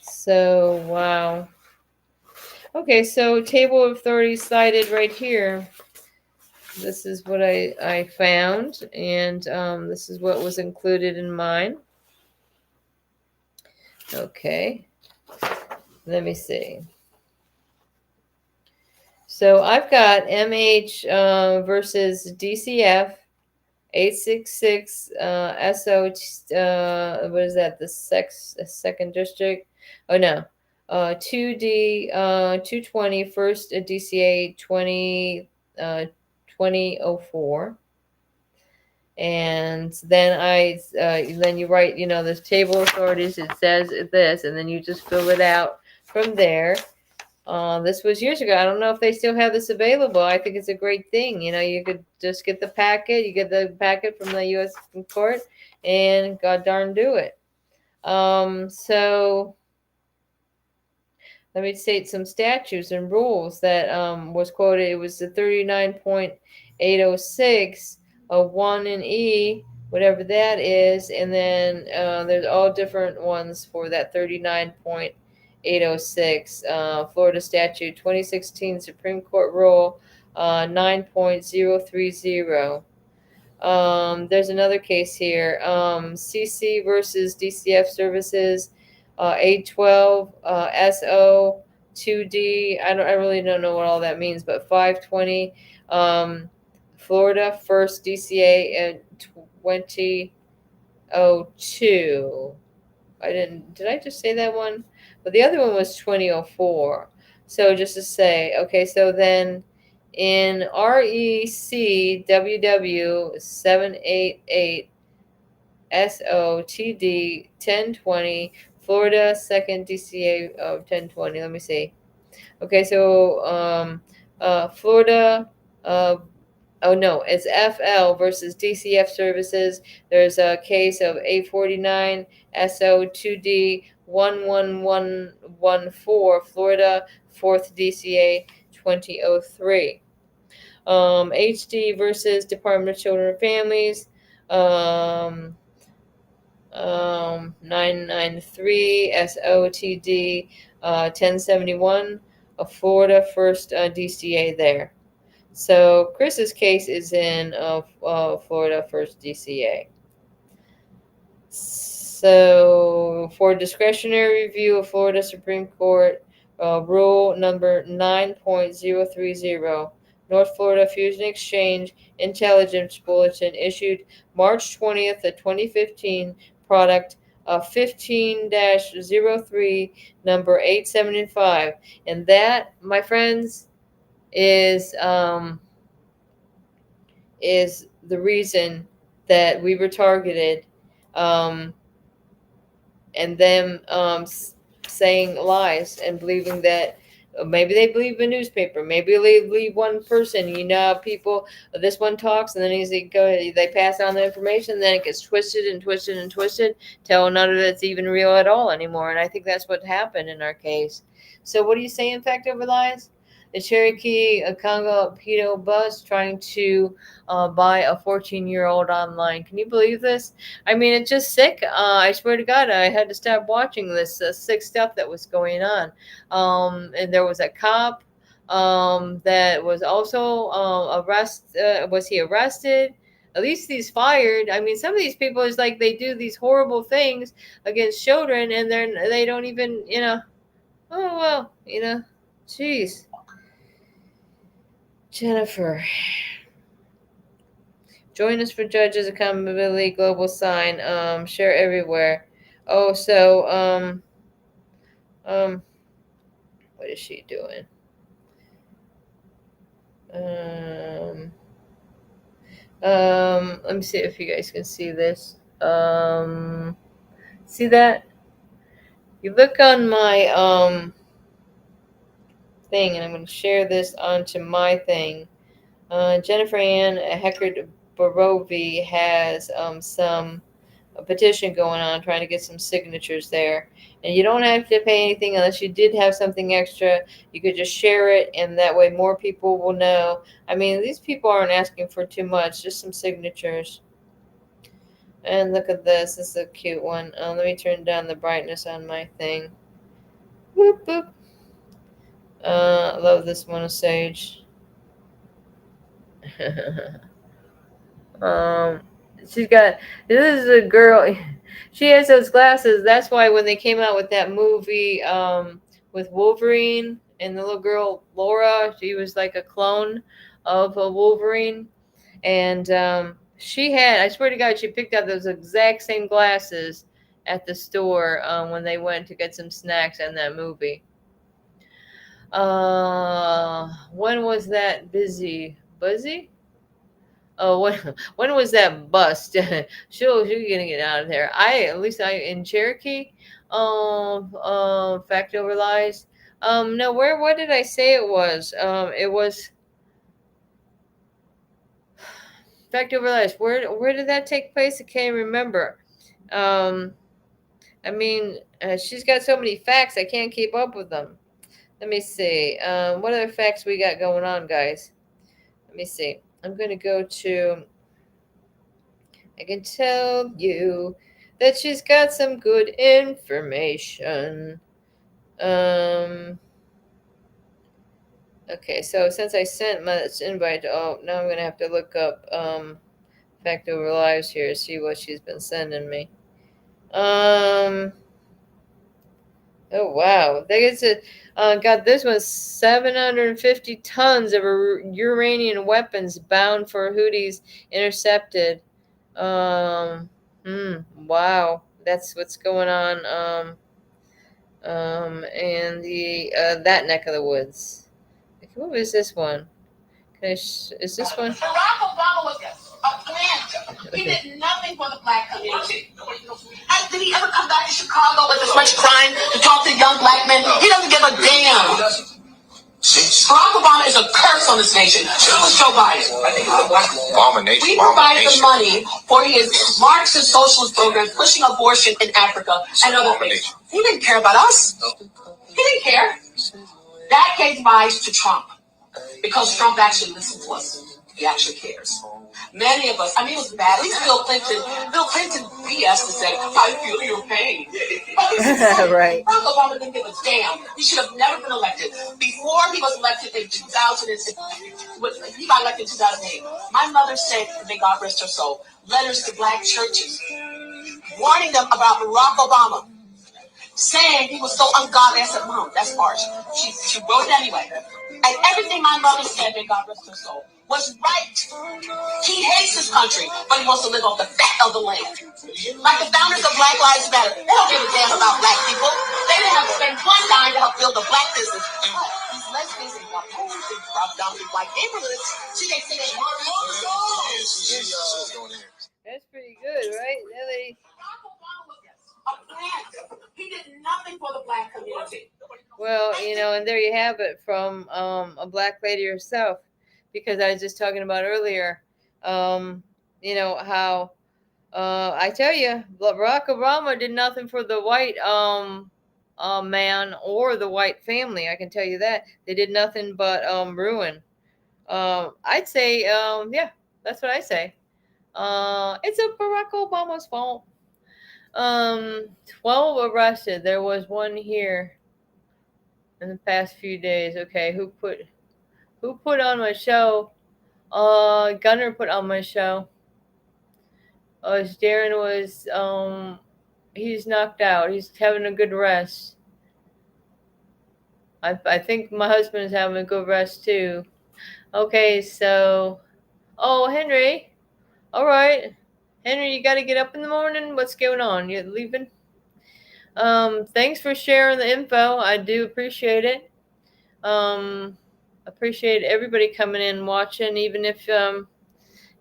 So, wow. Okay, so table of authorities cited right here. This is what I found, and this is what was included in mine. Okay, let me see. So I've got MH versus DCF 866 SO. What is that? The second district? Oh no, 2D 220 first DCA 2004. And then then you write, this table of authorities, it says this, and then you just fill it out from there. This was years ago. I don't know if they still have this available. I think it's a great thing. You could just get the packet. You get the packet from the U.S. court, and god darn do it. So let me state some statutes and rules that was quoted. It was the 39.806 of 1 and E, whatever that is. And then there's all different ones for that 39.806. Florida Statute 2016 Supreme Court Rule 9.030. There's another case here. CC versus DCF Services, 812 SO 2D. I really don't know what all that means, but 520 Florida First DCA 2002. Did I just say that one? But the other one was 2004. So just to say, okay, so then in REC WW 788 SOTD 1020 Florida Second DCA of 1020. Let me see. Okay, so Florida oh no, it's FL versus DCF Services. There's a case of 849 SO2D 11114 Florida 4th DCA 2003. HD versus Department of Children and Families. 993 SOTD 1071 Florida 1st DCA there. So Chris's case is in Florida First DCA. So for discretionary review of Florida Supreme Court Rule number 9.030, North Florida Fusion Exchange Intelligence Bulletin issued March 20th of 2015, product 15-03, number 875. And that, my friends, is the reason that we were targeted, and them saying lies and believing that maybe they believe a newspaper, maybe they believe one person. People, this one talks, and then they pass on the information, and then it gets twisted and twisted and twisted till none of it's even real at all anymore. And I think that's what happened in our case. So what do you say in fact over lies? The Cherokee Congo pedo bus trying to buy a 14-year-old online. Can you believe this? I mean, it's just sick. I swear to God, I had to stop watching this sick stuff that was going on. And there was a cop that was also arrested. Was he arrested? At least he's fired. I mean, some of these people is like they do these horrible things against children, and they don't even, oh well, jeez. Jennifer. Join us for Judges Accountability Global Sign. Share everywhere. Oh, so what is she doing? Let me see if you guys can see this. See that? You look on my thing, and I'm going to share this onto my thing. Jennifer Ann Heckard Barovi has a petition going on, trying to get some signatures there. And you don't have to pay anything unless you did have something extra. You could just share it, and that way more people will know. I mean, these people aren't asking for too much, just some signatures. And look at this. This is a cute one. Let me turn down the brightness on my thing. Whoop, whoop. I love this one, Sage. She's got, this is a girl, she has those glasses. That's why when they came out with that movie with Wolverine and the little girl Laura, she was like a clone of a Wolverine. And she had, I swear to God, she picked up those exact same glasses at the store when they went to get some snacks in that movie. When was that? Buzzy? Oh, when was that bust? She's gonna get out of there. At least I in Cherokee. Fact over lies. No, where? What did I say it was? It was fact over lies. Where did that take place? I can't remember. Um, I mean, she's got so many facts, I can't keep up with them. Let me see. What other facts we got going on, guys? Let me see. I'm gonna go to. I can tell you that she's got some good information. Um. Okay, so since I sent my invite, now I'm gonna have to look up fact over lives here, see what she's been sending me. Um. Oh wow, there's a got this one 750 tons of Uranian weapons bound for Houthis intercepted. Um, wow, that's what's going on. And the that neck of the woods. Okay, what was this one? Is this one? Barack Obama was a plant. He did nothing for the black community. Did he ever come back to Chicago with as much crime to talk to young black men? He doesn't give a damn. Barack Obama is a curse on this nation. So was Joe Biden. We provided the money for his Marxist socialist program, pushing abortion in Africa and other things. He didn't care about us. He didn't care. That gave rise to Trump. Because Trump actually listens to us. He actually cares. Many of us, I mean, it was bad. At least Bill Clinton BS to say, I feel your pain. Right. Barack Obama didn't give a damn. He should have never been elected. Before he was elected in 2006, he got elected in 2008. My mother said, may God rest her soul, letters to black churches warning them about Barack Obama, saying he was so ungodly. I said, Mom, that's harsh. She wrote it anyway. And everything my mother said, may God rest her soul, was right. He hates his country, but he wants to live off the fat of the land. Like the founders of Black Lives Matter, they don't give a damn about black people. They didn't have to spend one dime to help build a black business. These lesbians and Yahoos and predominantly white neighborhoods, see, they say they want to. That's pretty good, right? Really? He did nothing for the black community. Well, and there you have it from a black lady herself, because I was just talking about earlier, how I tell you, Barack Obama did nothing for the white man or the white family. I can tell you that they did nothing but ruin. I'd say, yeah, that's what I say. It's a Barack Obama's fault. 12 arrested. There was one here in the past few days. Okay, who put on my show? Gunner put on my show. Darren was he's knocked out. He's having a good rest. I think my husband is having a good rest too. Okay, so Henry. All right. Henry, you got to get up in the morning. What's going on? You leaving? Thanks for sharing the info. I do appreciate it. Appreciate everybody coming in watching, even if I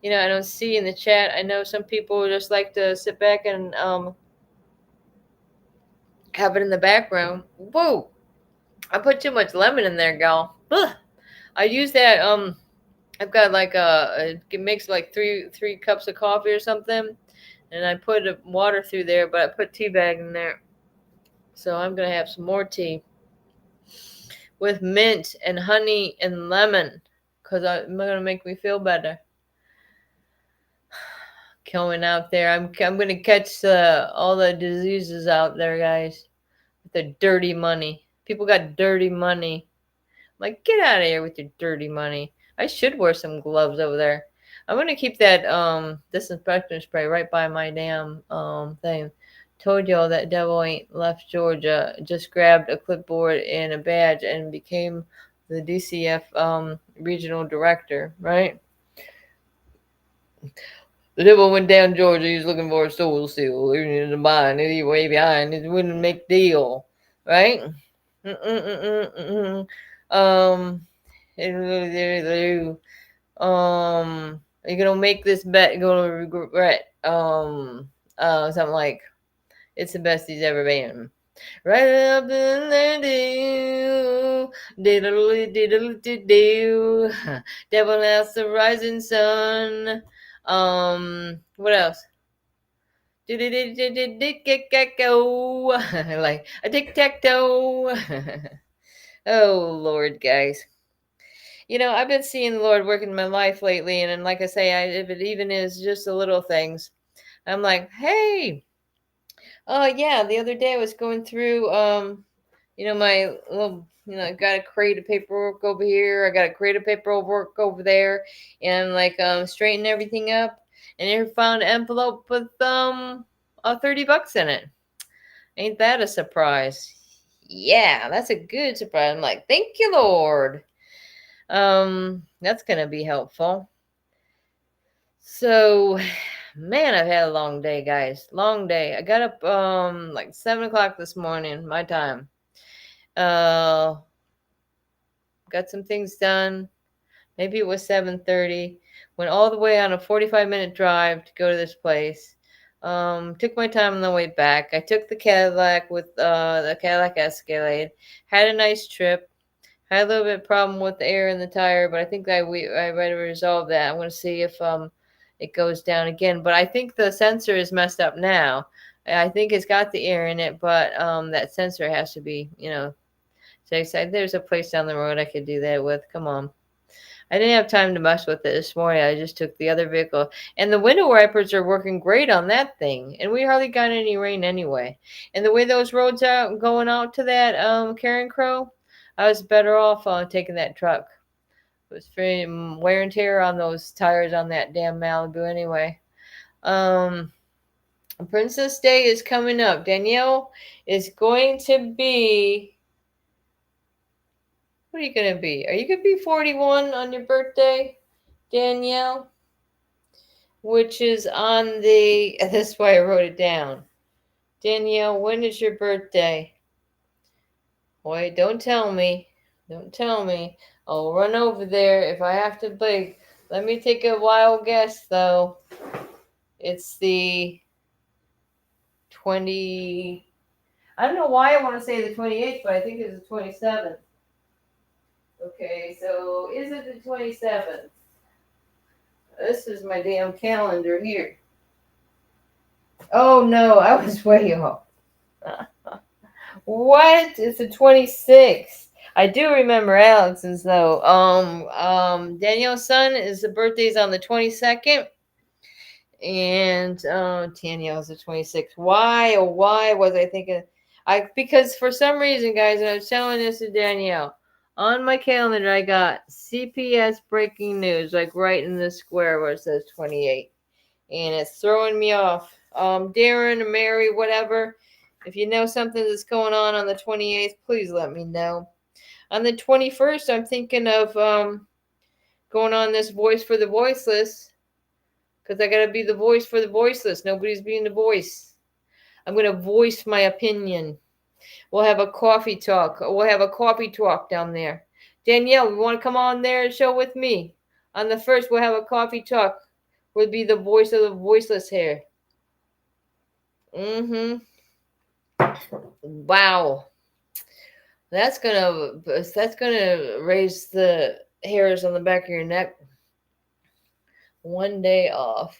don't see in the chat. I know some people just like to sit back and have it in the background. Whoa, I put too much lemon in there, gal. Ugh. I use that. I've got like it makes like three cups of coffee or something, and I put water through there, but I put tea bag in there. So I'm gonna have some more tea with mint and honey and lemon, because it's gonna make me feel better. Going out there, I'm gonna catch all the diseases out there, guys. With the dirty money, people got dirty money. I'm like, get out of here with your dirty money. I should wear some gloves over there. I'm gonna keep that disinfectant spray right by my damn thing. Told y'all that devil ain't left Georgia. Just grabbed a clipboard and a badge and became the DCF regional director, right? The devil went down Georgia. He was looking for a soul steal. He needed to buy it. He way behind. It wouldn't make deal, right? Um, it really do. Are you gonna make this bet? Gonna regret? Something like it's the best he's ever been. Right up in there, do, diddle diddle do, devil else the rising sun. What else? Like a tic tac toe. Oh Lord, guys. I've been seeing the Lord working in my life lately, and like I say, if it even is just the little things, I'm like, hey, oh yeah. The other day I was going through, my little, I got a crate of paperwork over here. I got a crate of paperwork over there, and like straighten everything up, and I found an envelope with $30 in it. Ain't that a surprise? Yeah, that's a good surprise. I'm like, thank you, Lord. That's gonna be helpful. So, man, I've had a long day, guys. Long day. I got up like 7 o'clock this morning, my time. Uh, got some things done. Maybe it was 7:30. Went all the way on a 45-minute drive to go to this place. Took my time on the way back. I took the Cadillac with the Cadillac Escalade. Had a nice trip. Had a little bit of problem with the air in the tire, but I think I ready to resolve that. I'm going to see if it goes down again. But I think the sensor is messed up now. I think it's got the air in it, but that sensor has to be, so there's a place down the road I could do that with. Come on. I didn't have time to mess with it this morning. I just took the other vehicle. And the window wipers are working great on that thing. And we hardly got any rain anyway. And the way those roads are going out to that Karen Crow, I was better off taking that truck. It was pretty wear and tear on those tires on that damn Malibu anyway. Princess Day is coming up. Danielle is going to be... What are you going to be? Are you going to be 41 on your birthday, Danielle? Which is on the... That's why I wrote it down. Danielle, when is your birthday? Wait, don't tell me. Don't tell me. I'll run over there if I have to beg. Let me take a wild guess, though. It's the 20... I don't know why I want to say the 28th, but I think it's the 27th. Okay, so is it the 27th? This is my damn calendar here. Oh, no, I was way off. What? It's the 26th. I do remember Alex's, though. Danielle's son is the birthday's on the 22nd. And Danielle's the 26th. Why, oh, why was I thinking? Because for some reason, guys, and I was telling this to Danielle, on my calendar, I got CPS breaking news, like right in the square where it says 28. And it's throwing me off. Darren or Mary, whatever, if you know something that's going on the 28th, please let me know. On the 21st, I'm thinking of going on this Voice for the Voiceless, because I got to be the voice for the voiceless. Nobody's being the voice. I'm going to voice my opinion. We'll have a coffee talk. We'll have a coffee talk down there. Danielle, you want to come on there and show with me? On the 1st, we'll have a coffee talk. We'll be the voice of the voiceless here. Wow. That's gonna raise the hairs on the back of your neck. One day off.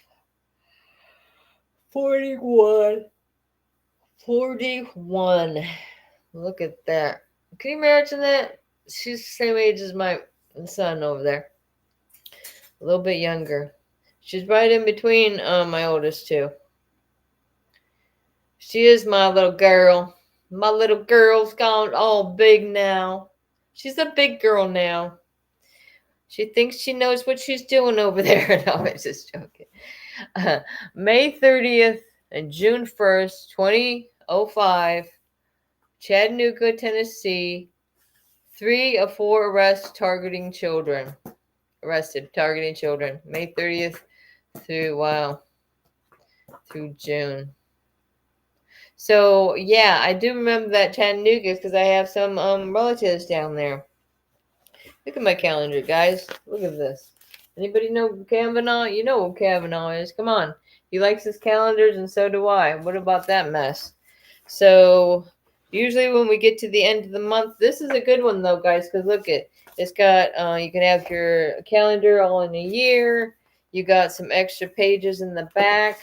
41. Look at that. Can you imagine that? She's the same age as my son over there. A little bit younger. She's right in between my oldest two. She is my little girl. My little girl's gone all big now. She's a big girl now. She thinks she knows what she's doing over there. No, I'm just joking. May 30th and June 1st, 2005, Chattanooga, Tennessee. 3 of 4 arrests targeting children. Arrested targeting children. May 30th through June. So, yeah, I do remember that Chattanooga because I have some relatives down there. Look at my calendar, guys. Look at this. Anybody know Kavanaugh? You know what Kavanaugh is. Come on. He likes his calendars, and so do I. What about that mess? So usually when we get to the end of the month, this is a good one though, guys, because look it's got you can have your calendar all in a year. You got some extra pages in the back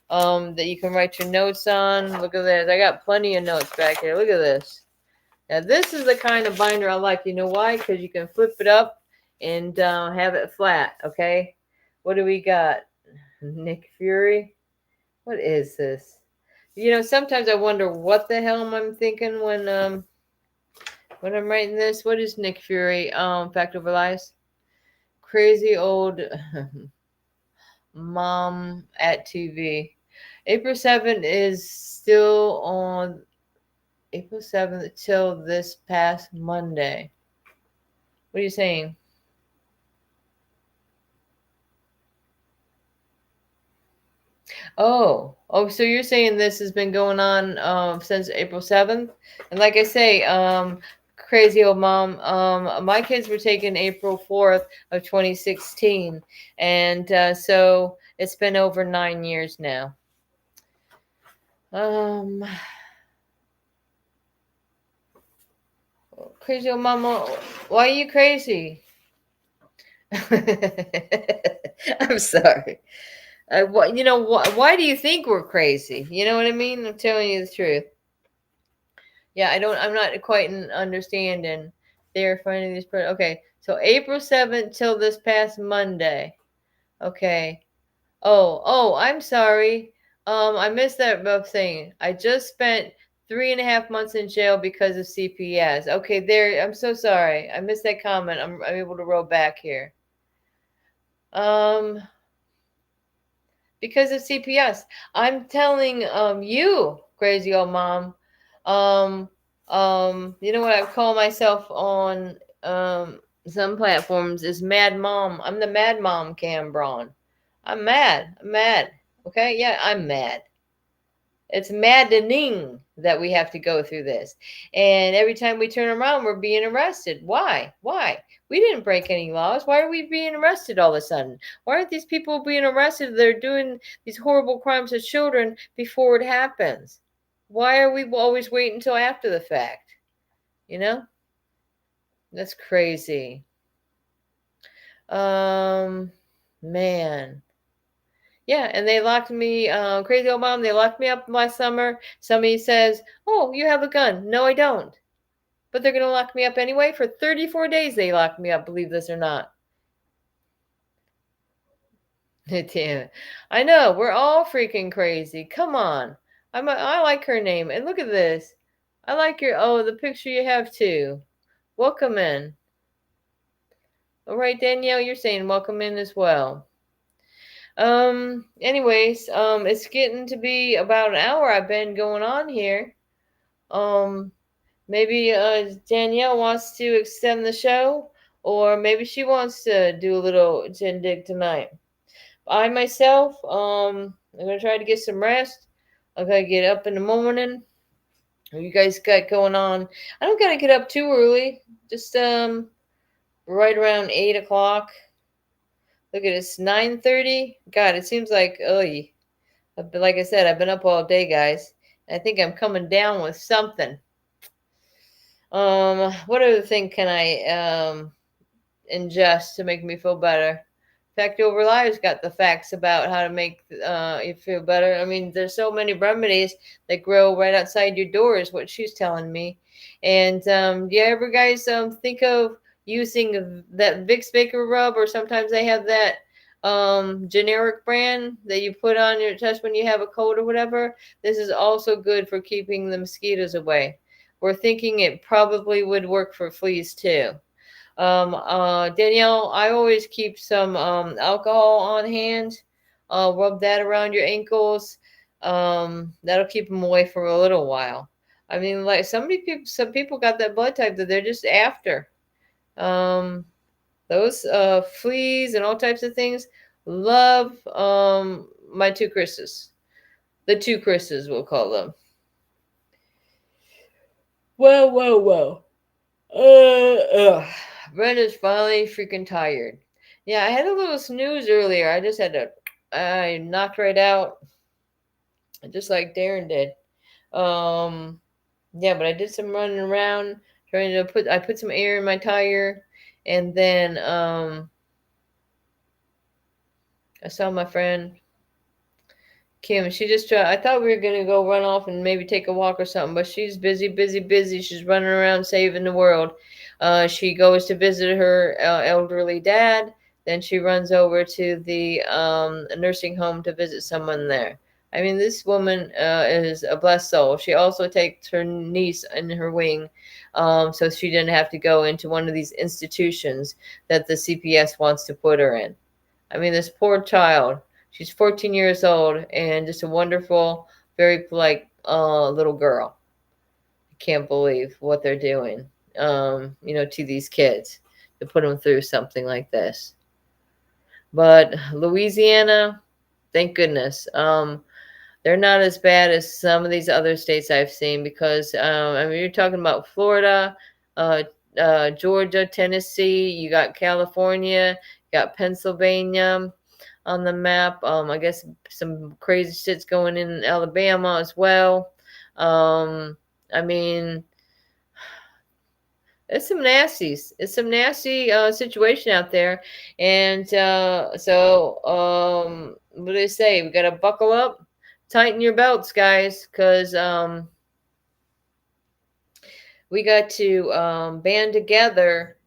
that you can write your notes on. Look at this. I got plenty of notes back here. Look at this. Now this is the kind of binder I like. You know why? Because you can flip it up and have it flat. Okay. What do we got? Nick Fury. What is this? Sometimes I wonder what the hell I'm thinking when I'm writing this. What is Nick Fury? Fact over lies. Crazy old mom at TV. April 7th is still on April 7th till this past Monday. What are you saying? Oh, so you're saying this has been going on since April 7th? And like I say, crazy old mom, my kids were taken April 4th of 2016. And so it's been over 9 years now. Crazy old mama, why are you crazy? I'm sorry. Why do you think we're crazy? You know what I mean? I'm telling you the truth. Yeah, I'm not quite understanding. They're finding this person. Okay, so April 7th till this past Monday. Okay. Oh, I'm sorry. I missed that thing. I just spent 3.5 months in jail because of CPS. Okay, there. I'm so sorry. I missed that comment. I'm able to roll back here. Um, because of CPS. I'm telling you, crazy old mom. Um, you know what I call myself on some platforms is Mad Mom. I'm the Mad Mom Cam Braun. I'm mad. I'm mad. Okay, yeah, I'm mad. It's maddening that we have to go through this. And every time we turn around, we're being arrested. Why? Why? We didn't break any laws. Why are we being arrested all of a sudden? Why aren't these people being arrested? They're doing these horrible crimes to children before it happens. Why are we always waiting until after the fact? You know? That's crazy. Man. Yeah, and they locked me, crazy old mom, they locked me up last summer. Somebody says, "Oh, you have a gun." No, I don't. But they're going to lock me up anyway. For 34 days, they locked me up, believe this or not. Damn it. I know, we're all freaking crazy. Come on. I like her name. And look at this. I like the picture you have too. Welcome in. All right, Danielle, you're saying welcome in as well. Anyways, it's getting to be about an hour I've been going on here. Maybe Danielle wants to extend the show, or maybe she wants to do a little shindig tonight. I myself, I'm gonna try to get some rest. I'm gonna get up in the morning. What you guys got going on? I don't gotta get up too early. Just right around 8 o'clock. Look at it, it's 9:30. God, it seems like like I said, I've been up all day, guys. I think I'm coming down with something. What other thing can I ingest to make me feel better? Fact Over Lies got the facts about how to make you feel better. I mean, there's so many remedies that grow right outside your door, is what she's telling me. And do you ever guys think of using that Vicks Vapor Rub, or sometimes they have that generic brand that you put on your chest when you have a cold or whatever? This is also good for keeping the mosquitoes away. We're thinking it probably would work for fleas too. Danielle, I always keep some alcohol on hand. Rub that around your ankles. That'll keep them away for a little while. I mean, like some people got that blood type that they're just after. Those fleas and all types of things love my two Chris's. The two Chris's, we'll call them. Whoa. Brenda's finally freaking tired. Yeah, I had a little snooze earlier. I knocked right out, just like Darren did. Um, yeah, but I did some running around, I put some air in my tire, and then I saw my friend Kim. I thought we were gonna go run off and maybe take a walk or something, but she's busy, busy, busy. She's running around saving the world. She goes to visit her elderly dad. Then she runs over to the nursing home to visit someone there. I mean, this woman is a blessed soul. She also takes her niece in her wing, so she didn't have to go into one of these institutions that the CPS wants to put her in. I mean, this poor child. She's 14 years old and just a wonderful, very polite little girl. I can't believe what they're doing, to these kids to put them through something like this. But Louisiana, thank goodness, they're not as bad as some of these other states I've seen because, I mean, you're talking about Florida, uh, Georgia, Tennessee, you got California, you got Pennsylvania on the map. I guess some crazy shit's going in Alabama as well. Um, I mean, it's some nasty situation out there, and what do they say? We gotta buckle up, tighten your belts, guys, because we got to band together.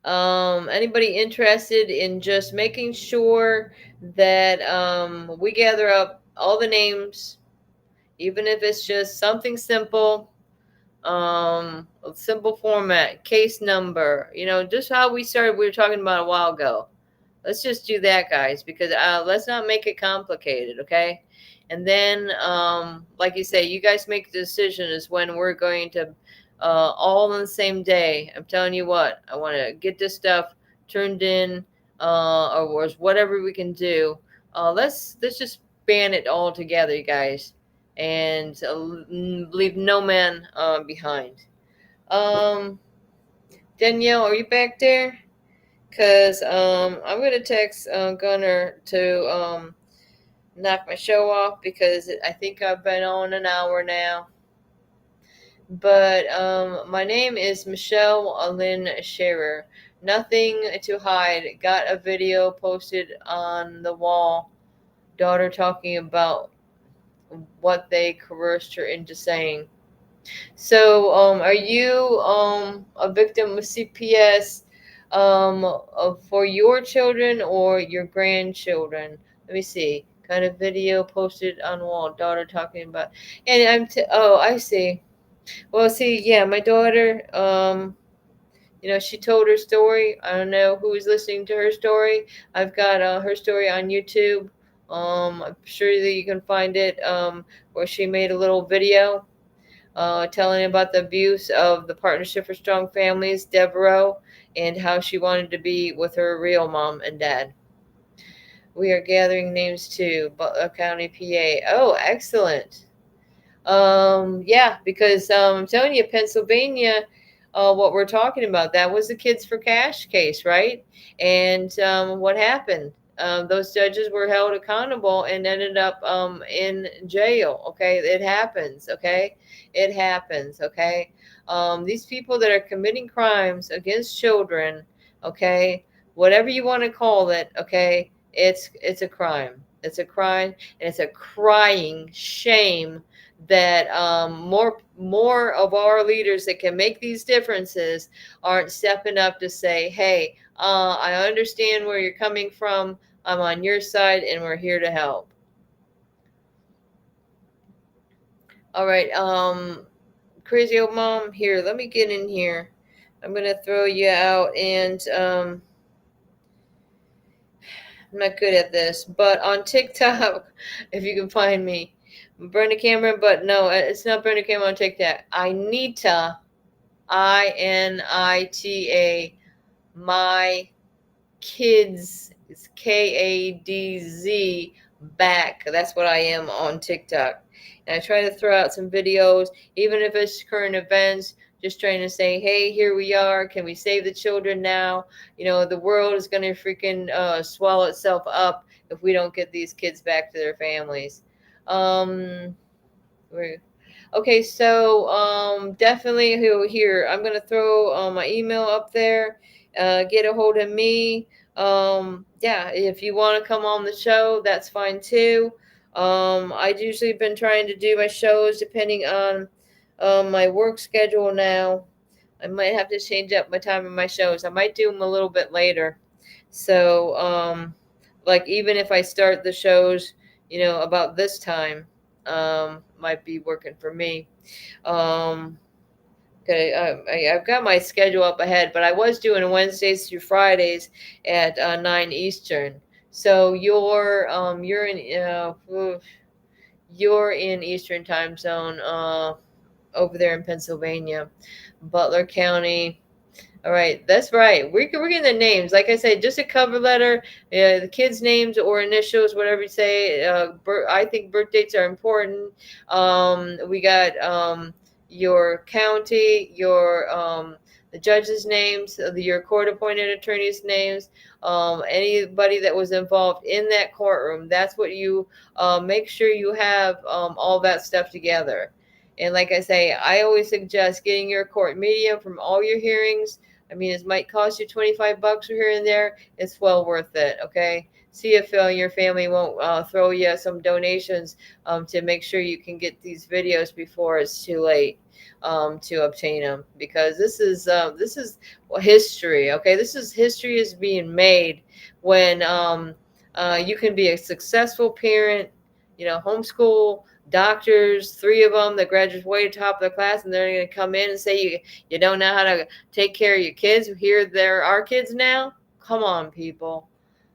Anybody interested in just making sure that we gather up all the names, even if it's just something simple, a simple format, case number, just how we were talking about a while ago. Let's just do that, guys, because let's not make it complicated, okay? And then, like you say, you guys make the decision is when we're going to all on the same day. I'm telling you what, I want to get this stuff turned in, or whatever we can do. Let's just ban it all together, you guys, and leave no man behind. Um, Danielle, are you back there? Because I'm going to text Gunner to knock my show off because I think I've been on an hour now. But my name is Michelle Lynn Scherer. Nothing to hide. Got a video posted on the wall. Daughter talking about what they coerced her into saying. So, are you a victim of CPS for your children or your grandchildren? Let me see. Kind of video posted on wall. Daughter talking about, and oh, I see. Well, see, yeah, my daughter. She told her story. I don't know who is listening to her story. I've got her story on YouTube. I'm sure that you can find it. Where she made a little video telling about the abuse of the Partnership for Strong Families, Devereaux, and how she wanted to be with her real mom and dad. We are gathering names too, Butler County, PA. Oh, excellent. Yeah, because I'm telling you, Pennsylvania, what we're talking about, that was the Kids for Cash case, right? And what happened? Those judges were held accountable and ended up in jail. Okay, it happens. Okay, it happens. Okay, these people that are committing crimes against children. Okay, whatever you want to call it. Okay, it's a crime. It's a crime, and it's a crying shame that more of our leaders that can make these differences aren't stepping up to say, hey, I understand where you're coming from. I'm on your side and we're here to help. All right. Crazy old mom, here, let me get in here. I'm going to throw you out, and I'm not good at this, but on TikTok, if you can find me, Brenda Cameron, but no, it's not Brenda Cameron on TikTok. Inita, INITA, my kids, it's KADZ, back. That's what I am on TikTok. And I try to throw out some videos, even if it's current events, just trying to say, hey, here we are. Can we save the children now? The world is going to freaking swallow itself up if we don't get these kids back to their families. Okay, so definitely here. I'm gonna throw my email up there. Get a hold of me. Yeah, if you want to come on the show, that's fine too. I've usually been trying to do my shows depending on my work schedule now. I might have to change up my time of my shows. I might do them a little bit later. So, like even if I start the shows, about this time, might be working for me. Um, okay, I've got my schedule up ahead, but I was doing Wednesdays through Fridays at 9 Eastern. So you're in Eastern time zone over there in Pennsylvania, Butler County. All right, that's right. We're getting the names. Like I said, just a cover letter, the kids' names or initials, whatever you say. I think birth dates are important. We got your county, your the judges' names, your court-appointed attorneys' names, anybody that was involved in that courtroom. That's what you make sure you have all that stuff together. And like I say, I always suggest getting your court medium from all your hearings. I mean, it might cost you $25 here and there. It's well worth it. Okay. See if your family won't throw you some donations to make sure you can get these videos before it's too late to obtain them, because this is history. Okay, this is history is being made when you can be a successful parent. Homeschool doctors, 3 of them that graduated way top of their class, and they're going to come in and say you don't know how to take care of your kids. Here there are kids now. Come on, people.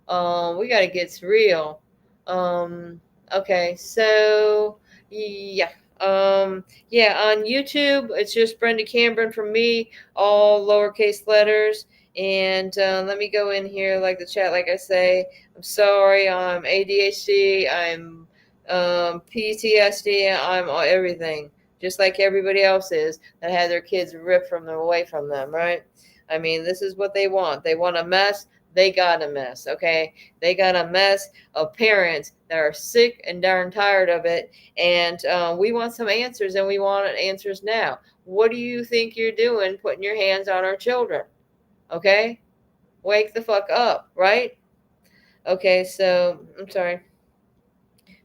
We got to get real. Okay, so yeah. Yeah, on YouTube, it's just Brenda Cameron from me, all lowercase letters. And let me go in here, like the chat, like I say, I'm sorry, I'm ADHD, I'm PTSD, I'm everything, just like everybody else is that had their kids ripped from them away from them, right? I mean, this is what they want. They want a mess. They got a mess, okay? They got a mess of parents that are sick and darn tired of it. And we want some answers, and we want answers now. What do you think you're doing putting your hands on our children? Okay? Wake the fuck up, right? Okay, so I'm sorry.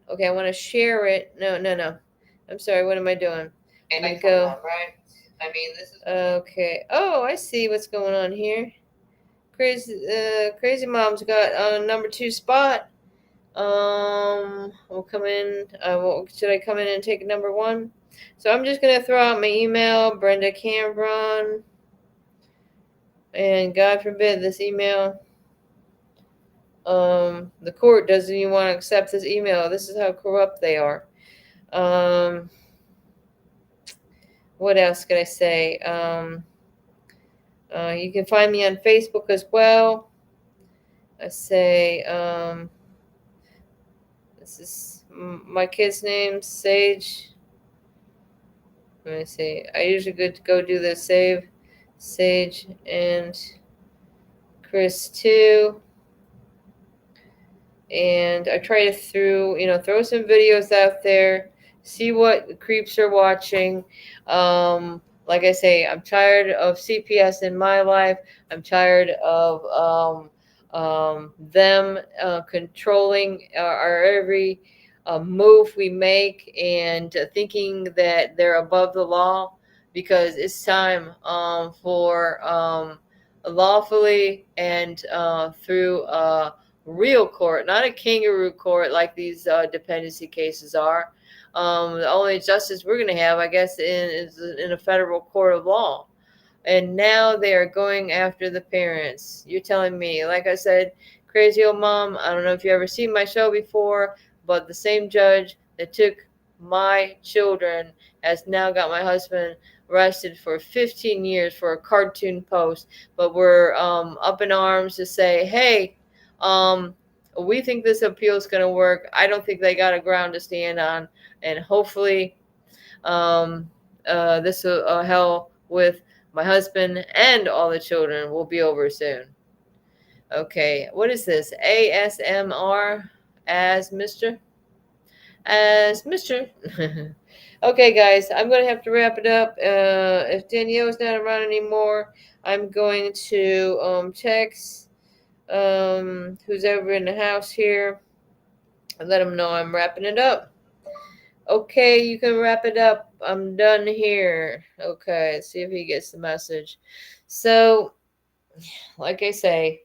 Okay, I want to share it. No. I'm sorry. What am I doing? Let me go. Right? I mean, this is okay. Oh, I see what's going on here. Crazy Mom's got number 2 spot. We'll come in. Should I come in and take number 1? So I'm just gonna throw out my email, Brenda Cameron, and God forbid this email. The court doesn't even want to accept this email. This is how corrupt they are. What else could I say? You can find me on Facebook as well. I say, this is my kid's name, Sage. Let me see. I usually go do the save, Sage and Chris too. And I try to throw some videos out there, see what creeps are watching. Like I say, I'm tired of CPS in my life. I'm tired of them controlling our every move we make, and thinking that they're above the law, because it's time for lawfully and through real court, not a kangaroo court like these dependency cases are. The only justice we're going to have, I guess, is in a federal court of law. And now they are going after the parents. You're telling me, like I said, Crazy Old Mom, I don't know if you ever seen my show before, but the same judge that took my children has now got my husband arrested for 15 years for a cartoon post. But we're up in arms to say, hey, we think this appeal is going to work. I don't think they got a ground to stand on, and hopefully this hell with my husband and all the children will be over soon. Okay, what is this? ASMR as Mr. As Mr. Okay, guys, I'm going to have to wrap it up. If Danielle's not around anymore, I'm going to text who's over in the house here and let him know I'm wrapping it up. Okay, you can wrap it up. I'm done here. Okay, let's see if he gets the message. So, like I say,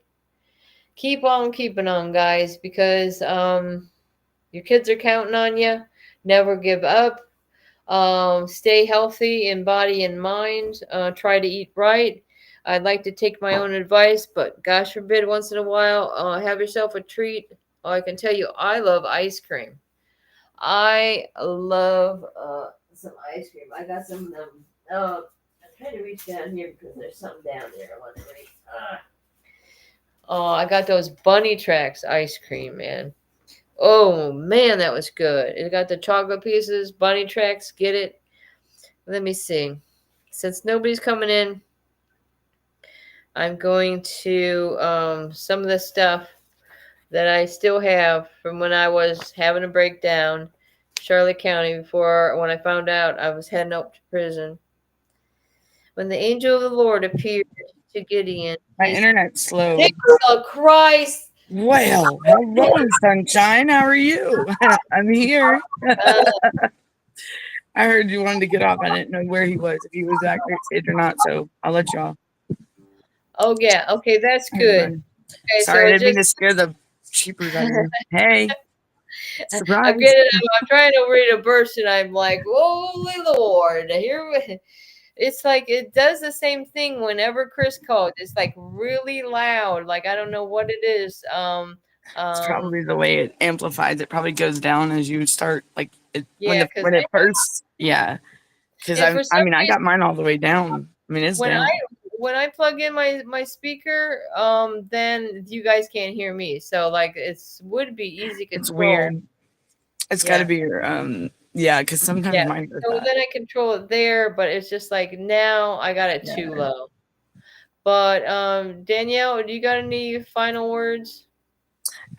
keep on keeping on, guys, because your kids are counting on you. Never give up. Stay healthy in body and mind. Try to eat right. I'd like to take my own advice, but gosh forbid, once in a while, have yourself a treat. I can tell you, I love ice cream. I love some ice cream. I got some of them. I'm trying to reach down here because there's something down there I want to reach. Oh, I got those bunny tracks ice cream, man. Oh man, that was good. It got the chocolate pieces, bunny tracks. Get it? Let me see. Since nobody's coming in, I'm going to some of the stuff that I still have from when I was having a breakdown, Charlotte County, before when I found out I was heading up to prison. When the angel of the Lord appeared to Gideon, My he said, internet's slow. Jesus Christ! Well, hello, sunshine. How are you? I'm here. Uh, I heard you wanted to get off. I didn't know where he was, if he was backstage or not. So I'll let you off. oh yeah, okay, that's All right, good. bye. Okay, so Sorry, I it didn't mean to just scare the cheapers out of you. Hey, I'm surprise. getting I'm trying to read a verse and I'm like, holy Lord, here it's like it does the same thing whenever Chris called. It's like really loud. Like I don't know what it is. It's Um probably the way it amplifies. It probably goes down as you start, like it yeah, because when it first, yeah. Because and for I some mean, I reason got mine all the way down. I mean, it's when I down. when I plug in my speaker, then you guys can't hear me. So like it's would be easy It's control. weird. It's got to Yeah. be your yeah, because sometimes Yeah. mine does So that. then I control it there, but it's just like now I got it too Yeah. low. But Danielle, do you got any final words?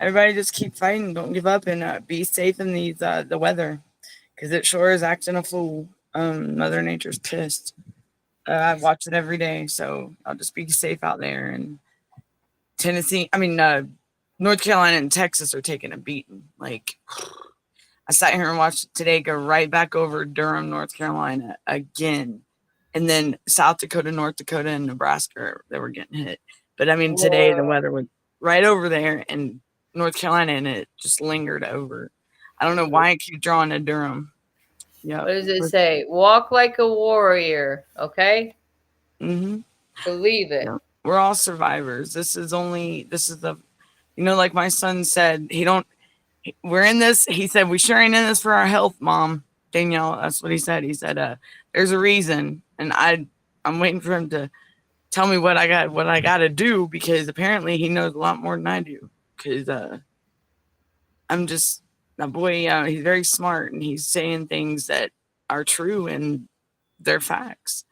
Everybody just keep fighting. Don't give up and be safe in these the weather because it sure is acting a fool. Mother Nature's pissed. I watch it every day, so I'll just be safe out there. And Tennessee, I mean, North Carolina and Texas are taking a beating. Like I sat here and watched it today go right back over Durham, North Carolina again, and then South Dakota, North Dakota, and Nebraska they were getting hit. But I mean, today the Whoa. weather was right over there in North Carolina, and it just lingered over. I don't know why I keep drawing to Durham. What Yep. does it say? Walk like a warrior. Okay? Mm-hmm. Believe it. Yep. We're all survivors. This is the like my son said, he don't we're in this. He said, we sure ain't in this for our health, Mom. Danielle, that's what he said. He said, there's a reason. And I'm waiting for him to tell me what I got to do because apparently he knows a lot more than I do. Because I'm just, that boy, he's very smart and he's saying things that are true and they're facts.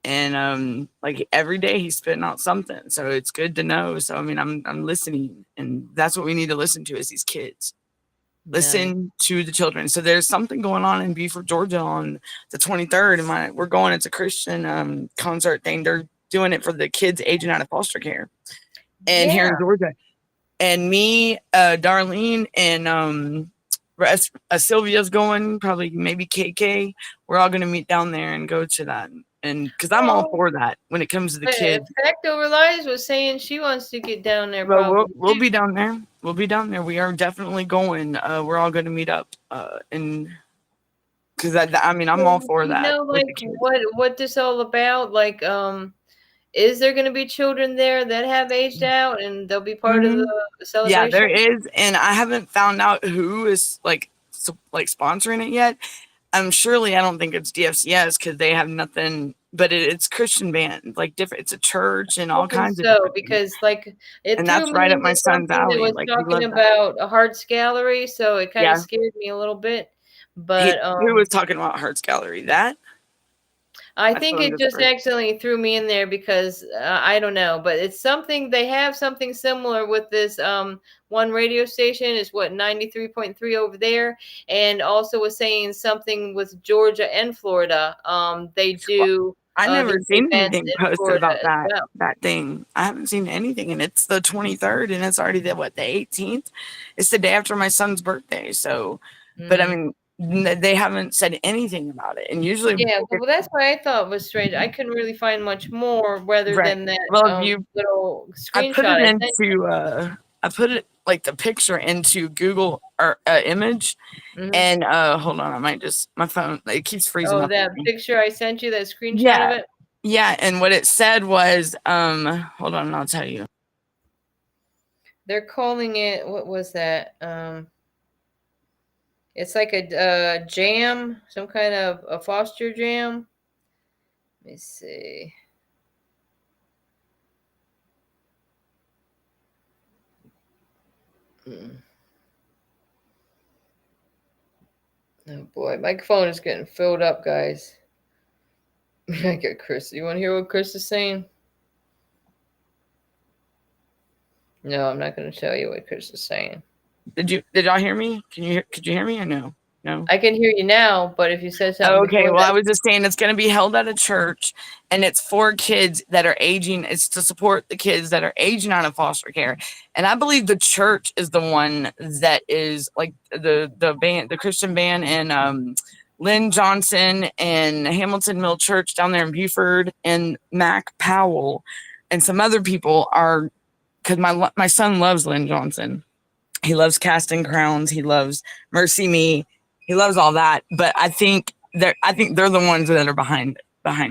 And like every day he's spitting out something. So it's good to know. So I mean, I'm listening, and that's what we need to listen to is these kids. Nice. Listen to the children. So there's something going on in Beaufort, Georgia on the 23rd. And we're going, it's a Christian concert thing. They're doing it for the kids aging out of foster care. And here Yeah. in Georgia. And me, Darlene, and Sylvia's going, probably maybe KK. We're all going to meet down there and go to that. And because I'm all Oh, for that when it comes to the kids. Fact Over Lies was saying she wants to get down there But probably we'll too. be down there. We'll be down there. We are definitely going. We're all going to meet up. And because I mean, I'm all So, for you that know, with like the kids. what this all about? Like, is there going to be children there that have aged out and they'll be part of Hmm. the Yeah, there celebration? is, and I haven't found out who is like sponsoring it yet. Surely I don't think it's DFCS because they have nothing. But it's Christian band, like different. It's a church and all Hoping kinds of so different things, because like it and threw that's me right up my into son's something that alley. was Like he talking loves that. about a Hearts Gallery, so it kind of Yeah, scared me a little bit. he But who was talking about Hearts Gallery. That I My think phone it just just started. accidentally threw me in there because I don't know, but it's something they have something similar with this one radio station is what 93.3 over there, and also was saying something with Georgia and Florida. They do I never these seen events anything in posted Florida about as that well. thing. I haven't seen anything, and it's the 23rd, and it's already the 18th. It's the day after my son's birthday. So, but I Mm. mean, they haven't said anything about it. And usually, Yeah, well, that's what I thought was strange. I couldn't really find much more rather right? than that Well, if you, little I put screenshot it I sent into, I put it like the picture into Google or image, you. Mhm. and hold on, I might just my phone. It keeps freezing Oh, up on that me. picture I sent you, that screenshot of Yeah, it. yeah. And what it said was, hold on, I'll tell you. They're calling it, what was that? It's like a jam, some kind of a Foster jam. Let me see. Mm. Oh boy, my phone is getting filled up, guys. I get Chris. You want to hear what Chris is saying? No, I'm not going to tell you what Chris is saying. Did y'all hear me? Could you hear me or no? No. I can hear you now, but if you said something Okay, before well, I that, was just saying it's going to be held at a church, and it's for kids that are aging. It's to support the kids that are aging out of foster care, and I believe the church is the one that is like the band, the Christian band, and Lynn Johnson and Hamilton Mill Church down there in Buford, and Mac Powell, and some other people are because my son loves Lynn Johnson. He loves Casting Crowns. He loves Mercy Me. He loves all that. But I think they're the ones that are behind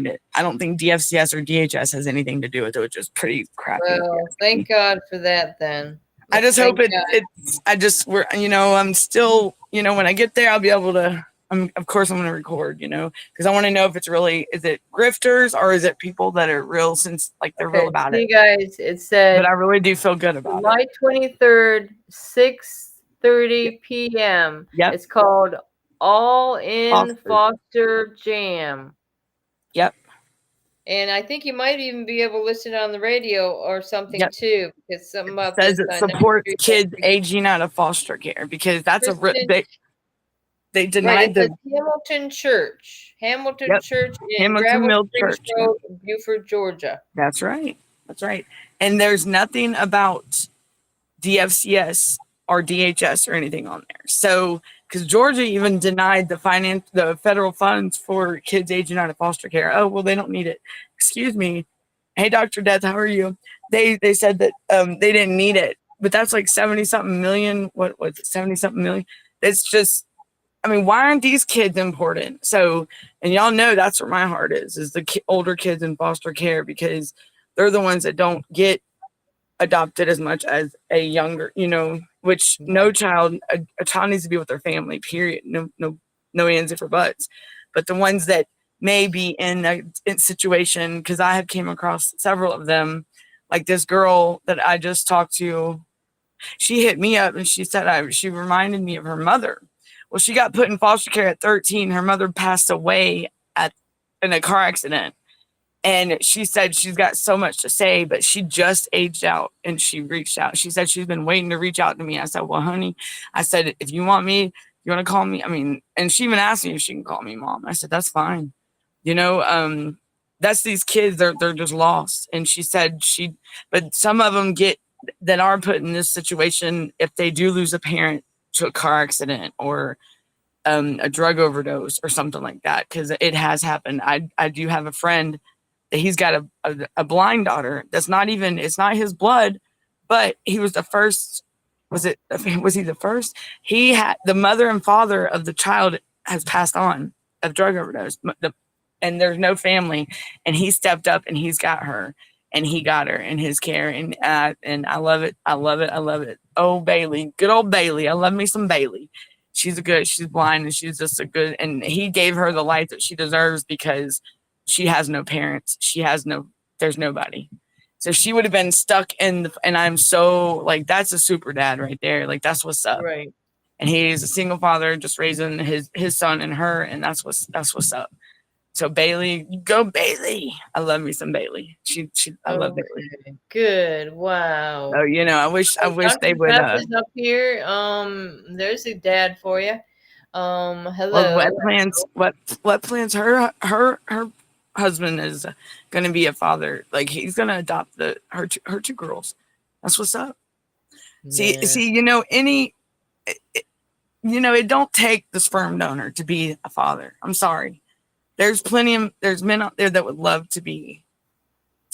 it. I don't think DFCS or DHS has anything to do with it, which is pretty crappy. well, thank God for that then. I just Thank hope God. it's I just we're I'm still, when I get there I'll be able to of course I'm going to record, because I want to know if it's really, is it grifters or is it people that are real, since like they're real Okay, about it. see, guys, it But I said really do feel good about it. July 23rd, Yep. 6:30 p.m. Yep. It's called All In Foster. Foster Jam. Yep. And I think you might even be able to listen on the radio or something Yep. too, because something about Says this it on supports kids 93.3. aging out of foster care, because that's Christian, they right? denied It says the. Hamilton Yep. Church in Hamilton Gravel Mill Springs Church. Yep. Road, Buford, Georgia. That's right. That's right. And there's nothing about DFCS or DHS or anything on there. So, because Georgia even denied the federal funds for kids aging out of foster care. Oh, well, they don't need it. Excuse me. Hey, Dr. Death, how are you? They said that they didn't need it, but that's like 70 something million. What was it? 70 something million. It's just, I mean, why aren't these kids important? So, and y'all know that's where my heart is the older kids in foster care, because they're the ones that don't get adopted as much as a younger, which no child, a child needs to be with their family, period. No ands or buts. But the ones that may be in a situation, because I have came across several of them, like this girl that I just talked to, she hit me up and she said she reminded me of her mother. Well, she got put in foster care at 13. Her mother passed away in a car accident. And she said she's got so much to say, but she just aged out and she reached out. She said she's been waiting to reach out to me. I said, well, honey, I said, if you want to call me? I mean, and she even asked me if she can call me mom. I said, that's fine. That's these kids, they're just lost. And she said but some of them that are put in this situation, if they do lose a parent to a car accident or a drug overdose or something like that, because it has happened. I do have a friend that he's got a blind daughter that's it's not his blood, but he was the first. Was he the first? He had the mother and father of the child has passed on of drug overdose, and there's no family, and he stepped up and he's got her, and he got her in his care, and I love it. I love it. I love it. Oh, Bailey, good old Bailey. I love me some Bailey. She's blind, and she's just and he gave her the life that she deserves, because she has no parents. There's nobody. So she would have been stuck and I'm so like, that's a super dad right there. Like, that's what's up. Right. And he's a single father just raising his son and her. And that's what's up. So Bailey, go Bailey. I love me some Bailey. I love Bailey. Okay, good. Wow. Oh, you know, I wish they Dr. would. Beth is up here. There's a dad for you. Well, Hello. what plans her husband is going to be a father. Like he's going to adopt her two girls. That's what's up. Man. See, you know, it don't take the sperm donor to be a father. I'm sorry. There's men out there that would love to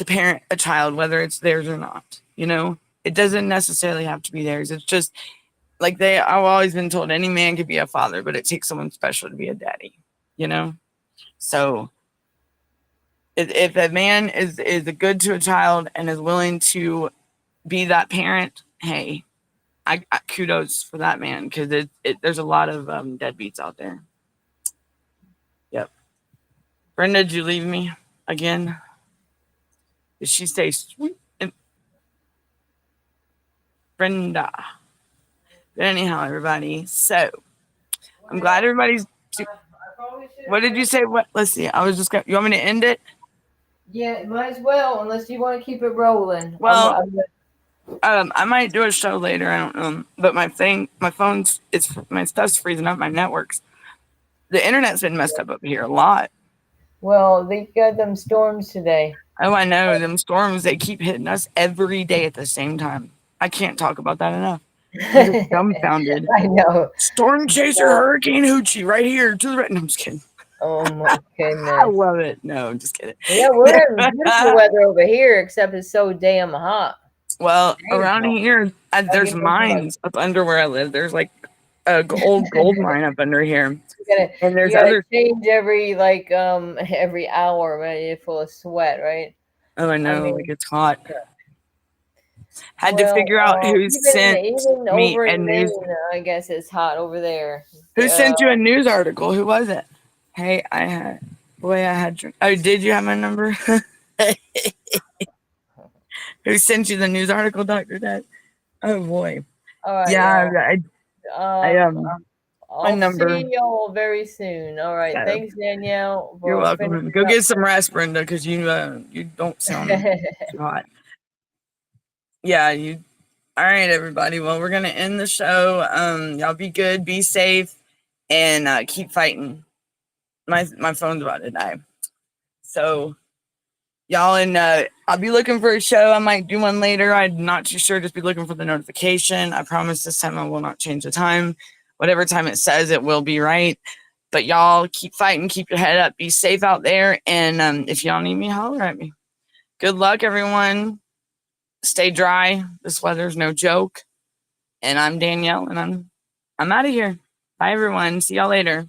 parent a child, whether it's theirs or not. You know, it doesn't necessarily have to be theirs. It's just like I've always been told any man could be a father, but it takes someone special to be a daddy, you know? So if a man is good to a child and is willing to be that parent, hey, I kudos for that man, because there's a lot of deadbeats out there. Yep. Brenda, did you leave me again? Did she say sweet? Brenda. But anyhow, everybody. So I'm glad everybody's. What did you say? What? Let's see. I was just going. You want me to end it? Yeah, might as well, unless you want to keep it rolling. Well, I might do a show later. I don't know. But my phone's, my stuff's freezing up. My network's. The internet's been messed up here a lot. Well, they got them storms today. Oh, I know. Them storms, they keep hitting us every day at the same time. I can't talk about that enough. I'm just dumbfounded. I know. Storm chaser, Hurricane Hoochie, right here to the right. No, I'm just kidding. Oh my goodness. I love it. No, I'm just kidding. Yeah, we're in beautiful weather over here, except it's so damn hot. Well, around here, there's mines up under where I live. There's like a gold mine up under here. And there's other change every every hour, man. You're full of sweat, right? Oh, I know. Like it's hot. Had to figure out who sent me a news. I guess it's hot over there. Who sent you a news article? Who was it? Hey, I had. Oh, did you have my number? Who sent you the news article, Dr. Dad? Oh boy. All right, yeah. I'll number. see y'all very soon. All right. Yeah. Thanks, Danielle. You're welcome. Go get some rest, Brenda, because you don't sound too hot. Yeah, all right, everybody. Well, we're gonna end the show. Y'all be good, be safe, and keep fighting. My phone's about to die. So y'all, and I'll be looking for a show. I might do one later. I'm not too sure. Just be looking for the notification. I promise this time I will not change the time. Whatever time it says, it will be right. But y'all keep fighting, keep your head up, be safe out there. And if y'all need me, holler at me. Good luck, everyone. Stay dry. This weather's no joke. And I'm Danielle, and I'm out of here. Bye, everyone. See y'all later.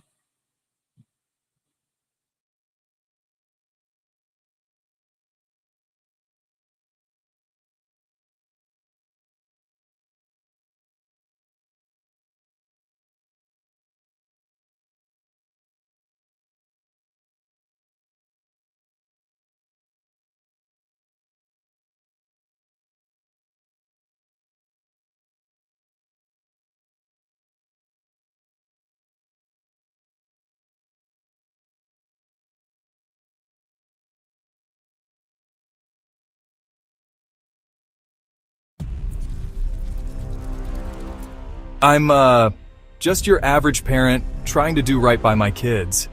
I'm just your average parent trying to do right by my kids.